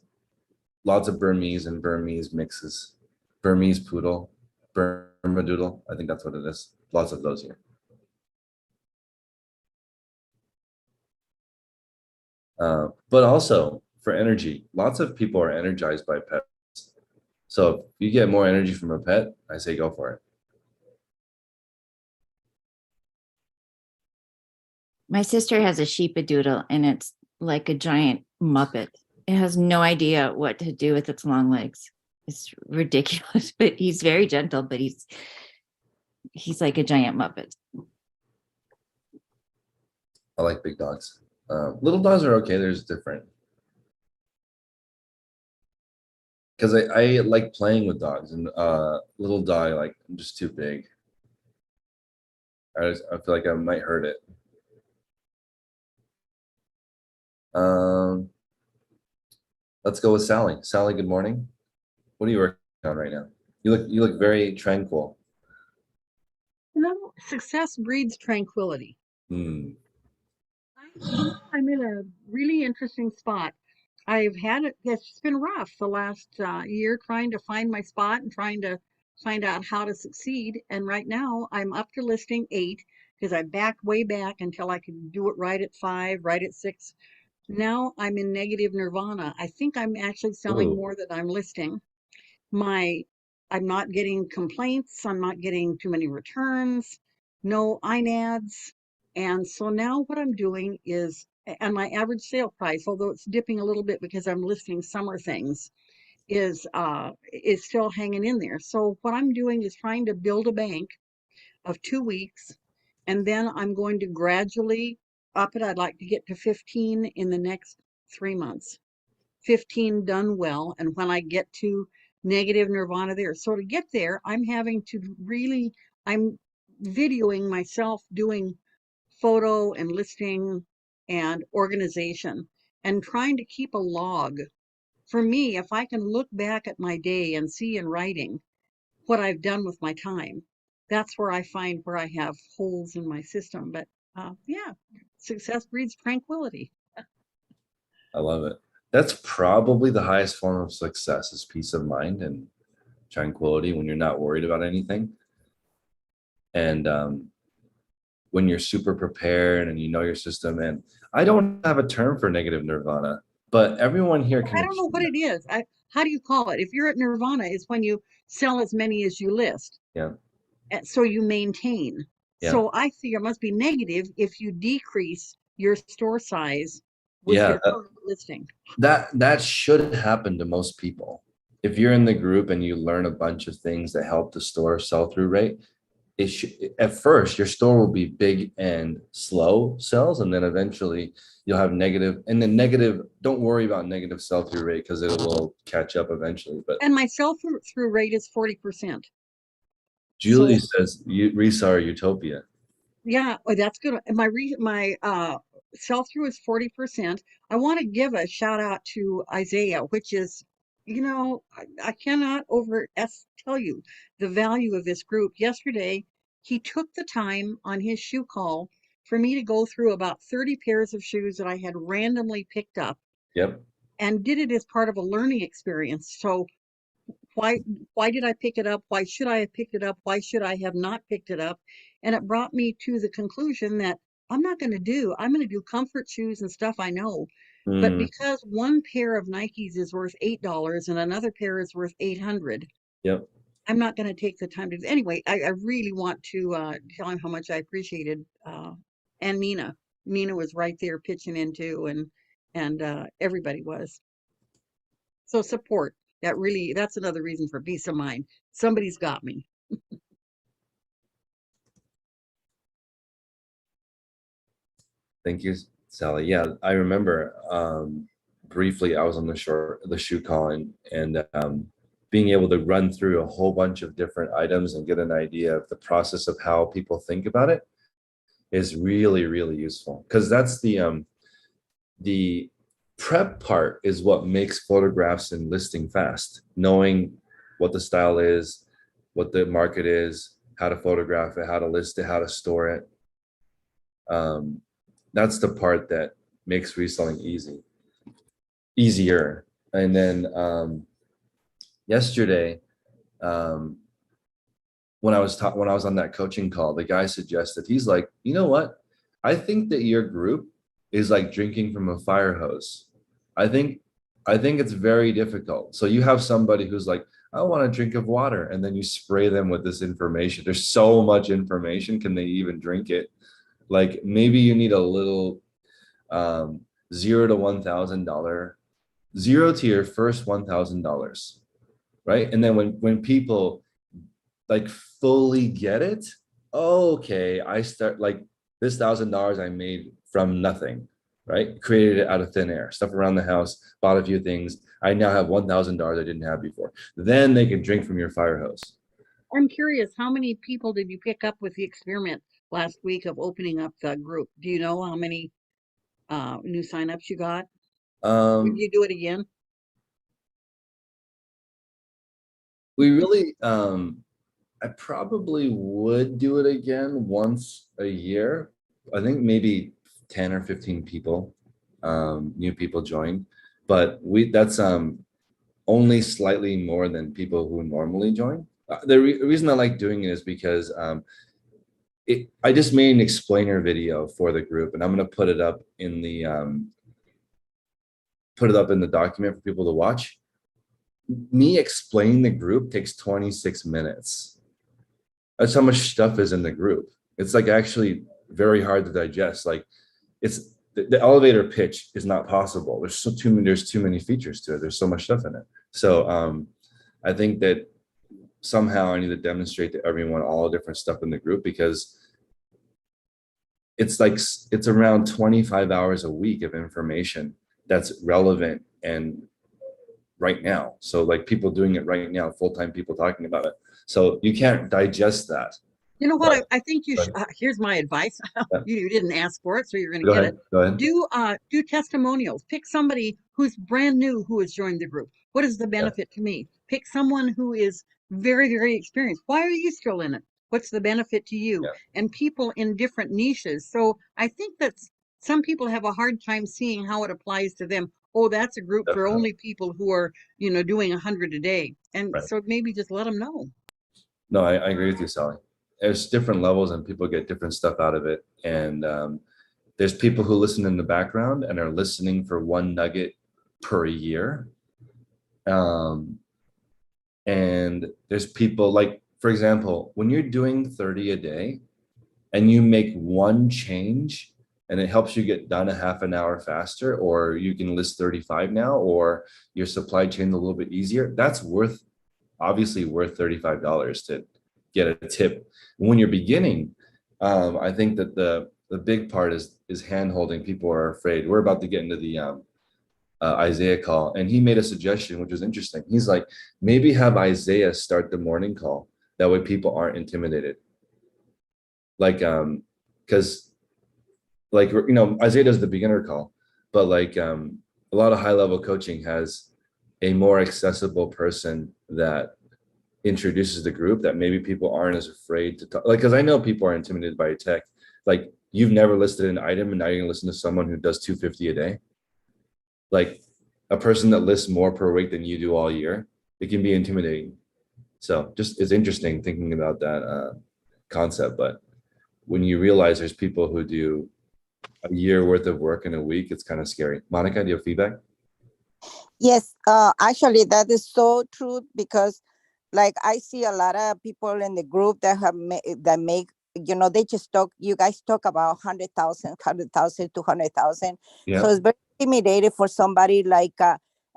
lots of Burmese and Burmese mixes. Burmese poodle, Burma doodle. I think that's what it is. Lots of those here. But also for energy, lots of people are energized by pets. So if you get more energy from a pet, I say go for it. My sister has a sheepadoodle, and it's like a giant Muppet. It has no idea what to do with its long legs. It's ridiculous, but he's very gentle, but he's like a giant Muppet. I like big dogs. Little dogs are okay. There's different. Because I like playing with dogs, and little dog, like, I'm just too big. I feel like I might hurt it. Let's go with Sally. Sally, good morning. What are you working on right now? You look very tranquil. Success breeds tranquility. Hmm. I'm in a really interesting spot. It's been rough the last year trying to find my spot and trying to find out how to succeed. And right now I'm up to listing 8 because I backed way back until I could do it right at 5, right at 6. Now I'm in negative nirvana. I think I'm actually selling Ooh. more than I'm listing. I'm not getting complaints. I'm not getting too many returns, no INADs. And so now what I'm doing is, and my average sale price, although it's dipping a little bit because I'm listing summer things, is still hanging in there. So what I'm doing is trying to build a bank of 2 weeks, and then I'm going to gradually up it. I'd like to get to 15 in the next 3 months. 15 done well. And when I get to negative nirvana there, so to get there, I'm videoing myself doing photo and listing and organization and trying to keep a log. For me, if I can look back at my day and see in writing what I've done with my time, that's where I find where I have holes in my system. But yeah, success breeds tranquility. I love it. That's probably the highest form of success is peace of mind and tranquility when you're not worried about anything. And when you're super prepared and you know your system. And I don't have a term for negative nirvana, but everyone here can. I don't know what it is. How do you call it? If you're at nirvana, it's when you sell as many as you list. Yeah. So you maintain. Yeah. So I think it must be negative if you decrease your store size with Yeah, your current listing. that should happen to most people. If you're in the group and you learn a bunch of things that help the store sell-through rate, it should, at first your store will be big and slow sales, and then eventually you'll have negative, and then negative, don't worry about negative sell-through rate because it will catch up eventually. But And my sell-through rate is 40%. Julie says reseller utopia. Yeah, that's good. And my sell-through is 40%. I want to give a shout out to Isaiah, which is, I cannot tell you the value of this group. Yesterday, he took the time on his shoe call for me to go through about 30 pairs of shoes that I had randomly picked up. Yep. And did it as part of a learning experience. So why did I pick it up? Why should I have picked it up? Why should I have not picked it up? And it brought me to the conclusion that I'm going to do comfort shoes and stuff I know. But because one pair of Nikes is worth $8 and another pair is worth $800. Yep. I'm not going to take the time to anyway. I really want to tell him how much I appreciated and Mina. Mina was right there pitching in too, and everybody was. So support. That's another reason for peace of mind. Somebody's got me. Thank you, Sally. Yeah, I remember briefly I was on the shoe call and being able to run through a whole bunch of different items and get an idea of the process of how people think about it is really, really useful. Because that's the prep part is what makes photographs and listing fast. Knowing what the style is, what the market is, how to photograph it, how to list it, how to store it. That's the part that makes reselling easier. And then yesterday, when I was on that coaching call, the guy suggested, he's like, you know what? I think that your group is like drinking from a fire hose. I think it's very difficult. So you have somebody who's like, I want a drink of water, and then you spray them with this information. There's so much information. Can they even drink it? Like maybe you need a little $0 to $1,000, zero to your first $1,000, right? And then when people like fully get it, okay, I start like this $1,000 I made from nothing, right? Created it out of thin air, stuff around the house, bought a few things. I now have $1,000 I didn't have before. Then they can drink from your fire hose. I'm curious, how many people did you pick up with the experiment last week of opening up the group? Do you know how many new signups you got? Would you do it again? We really, I probably would do it again once a year. I think maybe 10 or 15 people, new people join, but that's only slightly more than people who normally join. The reason I like doing it is because I just made an explainer video for the group, and I'm going to put it up in the document for people to watch. Me explaining the group takes 26 minutes. That's how much stuff is in the group. It's like actually very hard to digest. Like it's the elevator pitch is not possible. There's too many features to it. There's so much stuff in it. So I think that somehow I need to demonstrate to everyone all the different stuff in the group, because it's like it's around 25 hours a week of information that's relevant and right now. So like people doing it right now, full-time people talking about it. So you can't digest that. You know what? Right. I think you Go should. Here's my advice. Yeah. You didn't ask for it, so you're going to Go get ahead. it. Go ahead. Do testimonials. Pick somebody who's brand new who has joined the group. What is the Yeah. benefit to me? Pick someone who is very, very experienced. Why are you still in it? What's the benefit to you? Yeah. And people in different niches. So I think that some people have a hard time seeing how it applies to them. Oh, that's a group for Definitely. only people who are, doing 100 a day. And Right. so maybe just let them know. No, I agree with you, Sally. There's different levels and people get different stuff out of it. And there's people who listen in the background and are listening for one nugget per year. And there's people like, for example, when you're doing 30 a day and you make one change and it helps you get done a half an hour faster, or you can list 35 now, or your supply chain a little bit easier, that's obviously worth $35 to get a tip. When you're beginning, I think that the big part is hand holding. People are afraid. We're about to get into the Isaiah call, and he made a suggestion which was interesting. He's like, maybe have Isaiah start the morning call, that way people aren't intimidated. Like because like Isaiah does the beginner call, but like a lot of high level coaching has a more accessible person that introduces the group, that maybe people aren't as afraid to talk. Like, because I know people are intimidated by tech. Like, you've never listed an item and now you're gonna listen to someone who does 250 a day. Like a person that lists more per week than you do all year, it can be intimidating. So just it's interesting thinking about that concept. But when you realize there's people who do a year worth of work in a week, it's kind of scary. Monica, do you have feedback? Yes, actually, that is so true, because like I see a lot of people in the group that that make, they just talk, you guys talk about 100,000, 200,000. Yeah. So it's very intimidating for somebody like,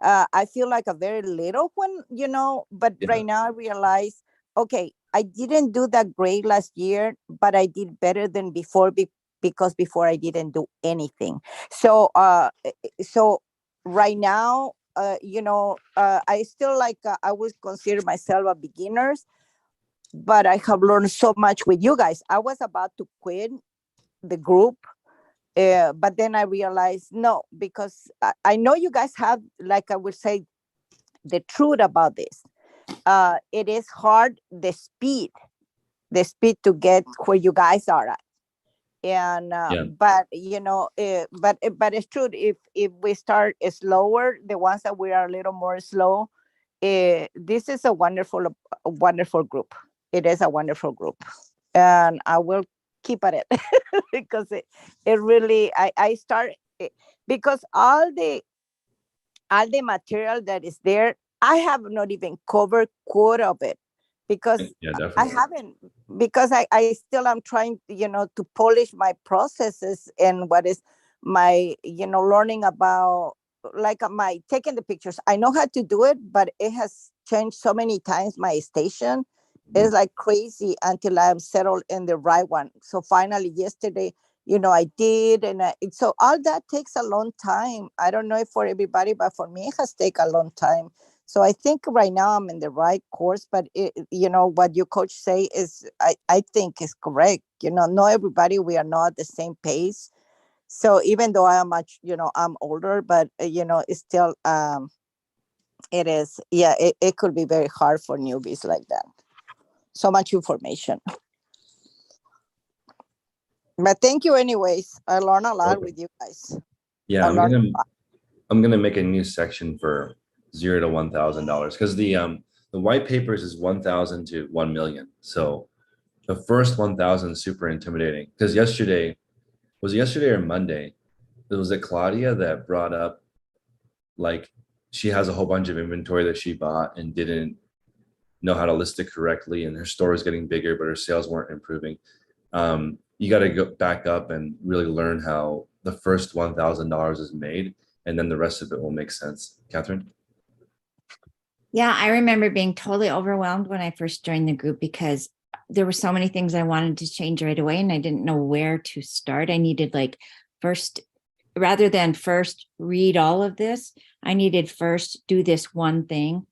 I feel like a very little one, but Yeah. right now I realize, okay, I didn't do that great last year, but I did better than before because before I didn't do anything. So, so right now, I still like, I would consider myself a beginner, but I have learned so much with you guys. I was about to quit the group, but then I realized no, because I know you guys have, like I would say, the truth about this. It is hard, the speed to get where you guys are at. And Yeah. but but it's true, if we start slower, the ones that we are a little more slow, this is a wonderful group. It is a wonderful group, and I will keep at it because it really, I start because all the material that is there, I have not even covered quarter of it, because Yeah, I definitely. haven't, because I still am trying, to polish my processes and what is my, learning about, like my taking the pictures. I know how to do it, but it has changed so many times. My station is like crazy until I'm settled in the right one. So finally yesterday, I did, and so all that takes a long time. I don't know if for everybody, but for me, it has taken a long time. So I think right now I'm in the right course, but what your coach say is, I think is correct. Not everybody, we are not at the same pace. So even though I am much, I'm older, but it's still, It is. Yeah, it could be very hard for newbies like that. So much information. But thank you anyways. I learned a lot with you guys. Yeah, I learned I'm gonna make a new section for $0 to $1,000 because the white papers is 1,000 to 1 million. So the first 1,000 is super intimidating because yesterday or Monday, was it Claudia that brought up like she has a whole bunch of inventory that she bought and didn't know how to list it correctly, and her store is getting bigger, but her sales weren't improving. You got to go back up and really learn how the first $1,000 is made, and then the rest of it will make sense. Catherine? Yeah, I remember being totally overwhelmed when I first joined the group because there were so many things I wanted to change right away and I didn't know where to start. I needed rather than first read all of this, I needed first do this one thing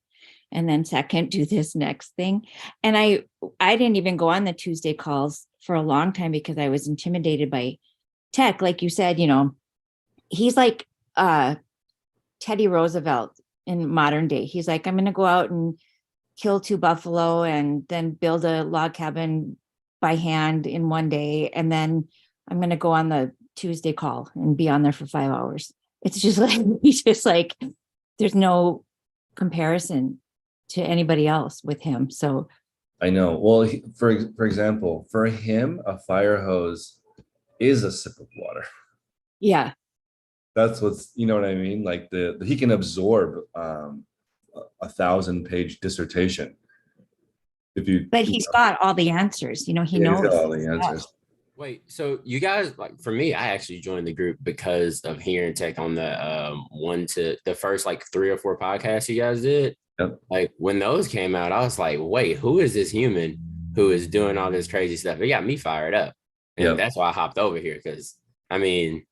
and then second do this next thing. And I didn't even go on the Tuesday calls for a long time because I was intimidated by tech. Like you said, he's like Teddy Roosevelt in modern day. He's like, I'm going to go out and kill 2 buffalo and then build a log cabin by hand in one day. And then I'm going to go on the Tuesday call and be on there for 5 hours. It's just like, he's just like, there's no comparison to anybody else with him. So I know. Well, for example, for him, a fire hose is a sip of water. yeah. That's what's, you know what I mean? Like he can absorb a 1,000-page dissertation. But he's got all the answers, he knows he's got all the answers. Wait, so you guys, like, for me, I actually joined the group because of hearing tech on the first like 3 or 4 podcasts you guys did. Yep. Like when those came out, I was like, wait, who is this human who is doing all this crazy stuff? It got me fired up. And that's why I hopped over here. Cause I mean,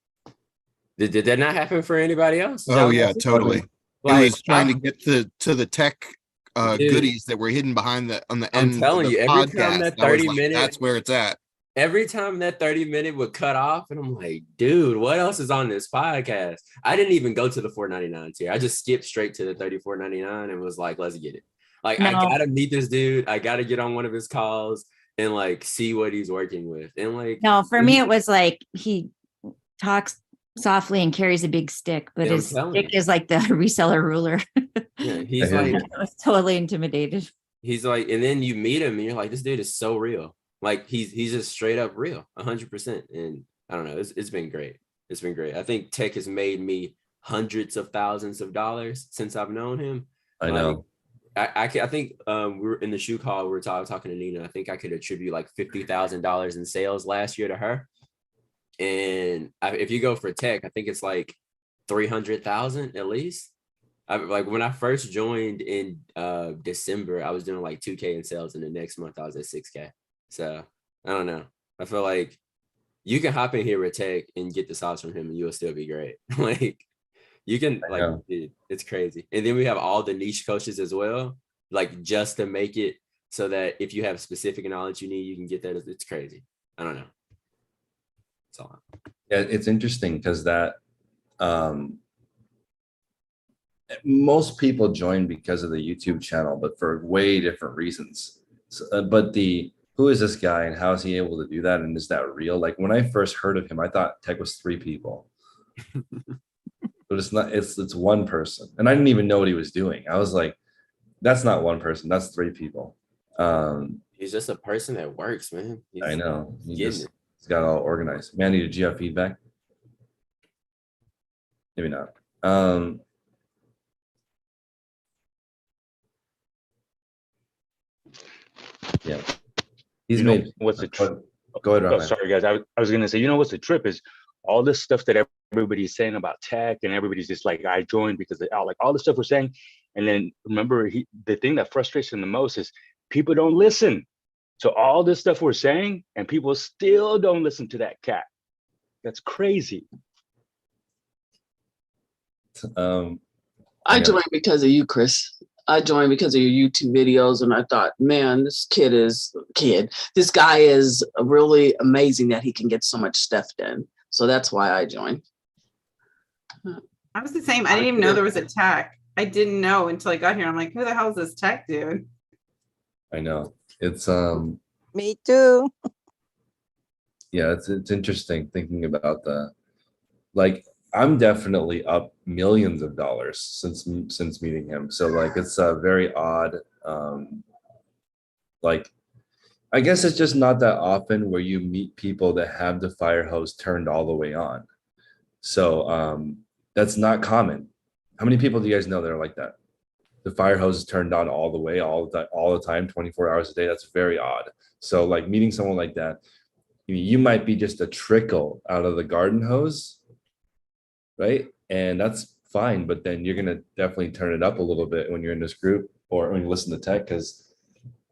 did that not happen for anybody else? Oh yeah, totally. Like, it was trying to get to the tech goodies that were hidden behind on the end. I'm telling you, every time that 30-minute, that's where it's at. Every time that 30-minute would cut off, and I'm like, dude, what else is on this podcast? I didn't even go to the $4.99 tier. I just skipped straight to the $34.99 and was like, let's get it. Like, I gotta meet this dude. I gotta get on one of his calls and like see what he's working with. And like, no, for me, it was like he talks softly and carries a big stick, but his stick is like the reseller ruler. Yeah, he's like, I was totally intimidated. He's like, and then you meet him and you're like, this dude is so real. Like he's just straight up real, 100%. And I don't know, it's been great. It's been great. I think tech has made me hundreds of thousands of dollars since I've known him. I know. I think we were in the shoe call. We were talking to Nina. I think I could attribute like $50,000 in sales last year to her. And if you go for tech, I think it's like 300,000 at least. Like when I first joined in December, I was doing like 2K in sales, and the next month I was at 6K. So I don't know. I feel like you can hop in here with tech and get the sauce from him, and you'll still be great. Like you can, like, dude, it's crazy. And then we have all the niche coaches as well, like just to make it so that if you have specific knowledge you need, you can get that. It's crazy. I don't know. That's all. Yeah, it's interesting because that most people join because of the YouTube channel, but for way different reasons. So, but who is this guy and how is he able to do that? And is that real? Like when I first heard of him, I thought tech was 3 people. But it's not, it's one person. And I didn't even know what he was doing. I was like, that's not one person, that's 3 people. He's just a person that works, man. I know. He's got it all organized. Mandy, did you have feedback? Maybe not. Yeah. He's made what's the trip? Go ahead, Ron. Oh, sorry guys. I was gonna say, what's the trip is all this stuff that everybody's saying about tech, and everybody's just like, I joined because like all the stuff we're saying. And then remember, the thing that frustrates him the most is people don't listen. So all this stuff we're saying, and people still don't listen to that cat. That's crazy. I joined because of you, Chris. I joined because of your YouTube videos, and I thought, man, this guy is really amazing that he can get so much stuff done. So that's why I joined. I was the same. I didn't even know there was a tech. I didn't know until I got here. I'm like, who the hell is this tech dude? I know. It's Me too. yeah, it's interesting thinking about the like I'm definitely up millions of dollars since meeting him. So like it's a very odd like I guess it's just not that often where you meet people that have the fire hose turned all the way on. So that's not common. How many people do you guys know that are like that? The fire hose is turned on all the way, all the time, 24 hours a day. That's very odd. So like meeting someone like that, you might be just a trickle out of the garden hose, right? And that's fine, but then you're gonna definitely turn it up a little bit when you're in this group or when you listen to tech, because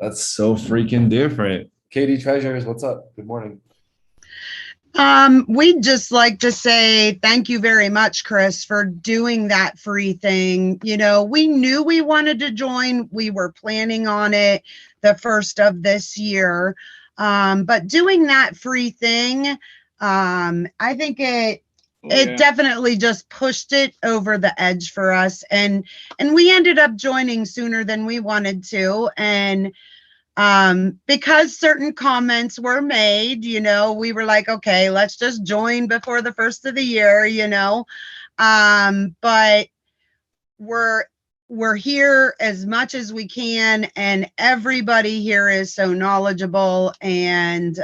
that's so freaking different. Katie Treasures, what's up? Good morning. We'd just like to say thank you very much, Chris, for doing that free thing. You know, we knew we wanted to join. We were planning on it the first of this year. But doing that free thing, I think it definitely just pushed it over the edge for us. And we ended up joining sooner than we wanted to. And because certain comments were made, you know, we were like, okay, let's just join before the first of the year, you know. But we're here as much as we can, and everybody here is so knowledgeable. And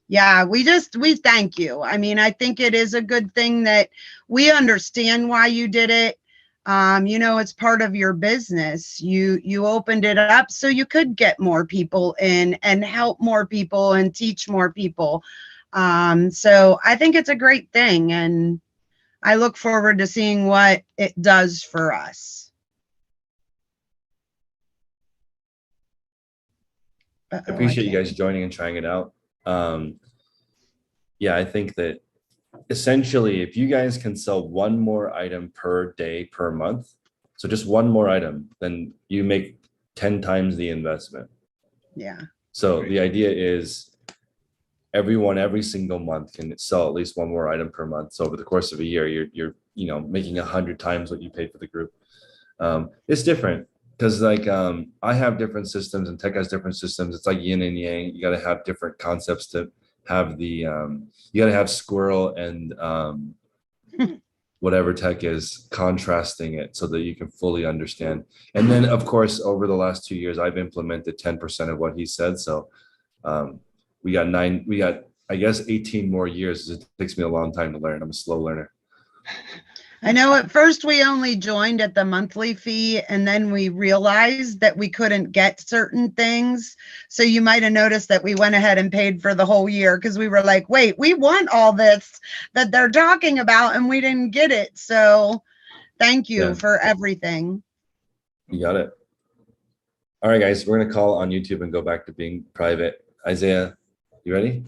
yeah, we thank you. I mean, I think it is a good thing that we understand why you did it. You know, it's part of your business. You opened it up so you could get more people in and help more people and teach more people. So I think it's a great thing, and I look forward to seeing what it does for us. I appreciate you guys joining and trying it out. Yeah, I think that essentially, if you guys can sell one more item per day per month, so just one more item, then you make 10 times the investment. Yeah. So the idea is everyone every single month can sell at least one more item per month. So over the course of a year, you're making 100 times what you paid for the group. It's different because like I have different systems and tech has different systems. It's like yin and yang. You got to have different concepts to have the you got to have squirrel and whatever tech is contrasting it so that you can fully understand. And then of course over the last 2 years I've implemented 10% of what he said. So we got I guess 18 more years. It takes me a long time to learn. I'm a slow learner. I know at first we only joined at the monthly fee, and then we realized that we couldn't get certain things. So you might have noticed that we went ahead and paid for the whole year because we were like, wait, we want all this that they're talking about and we didn't get it. So thank you for everything. You got it. All right, guys, we're going to call on YouTube and go back to being private. Isaiah, you ready?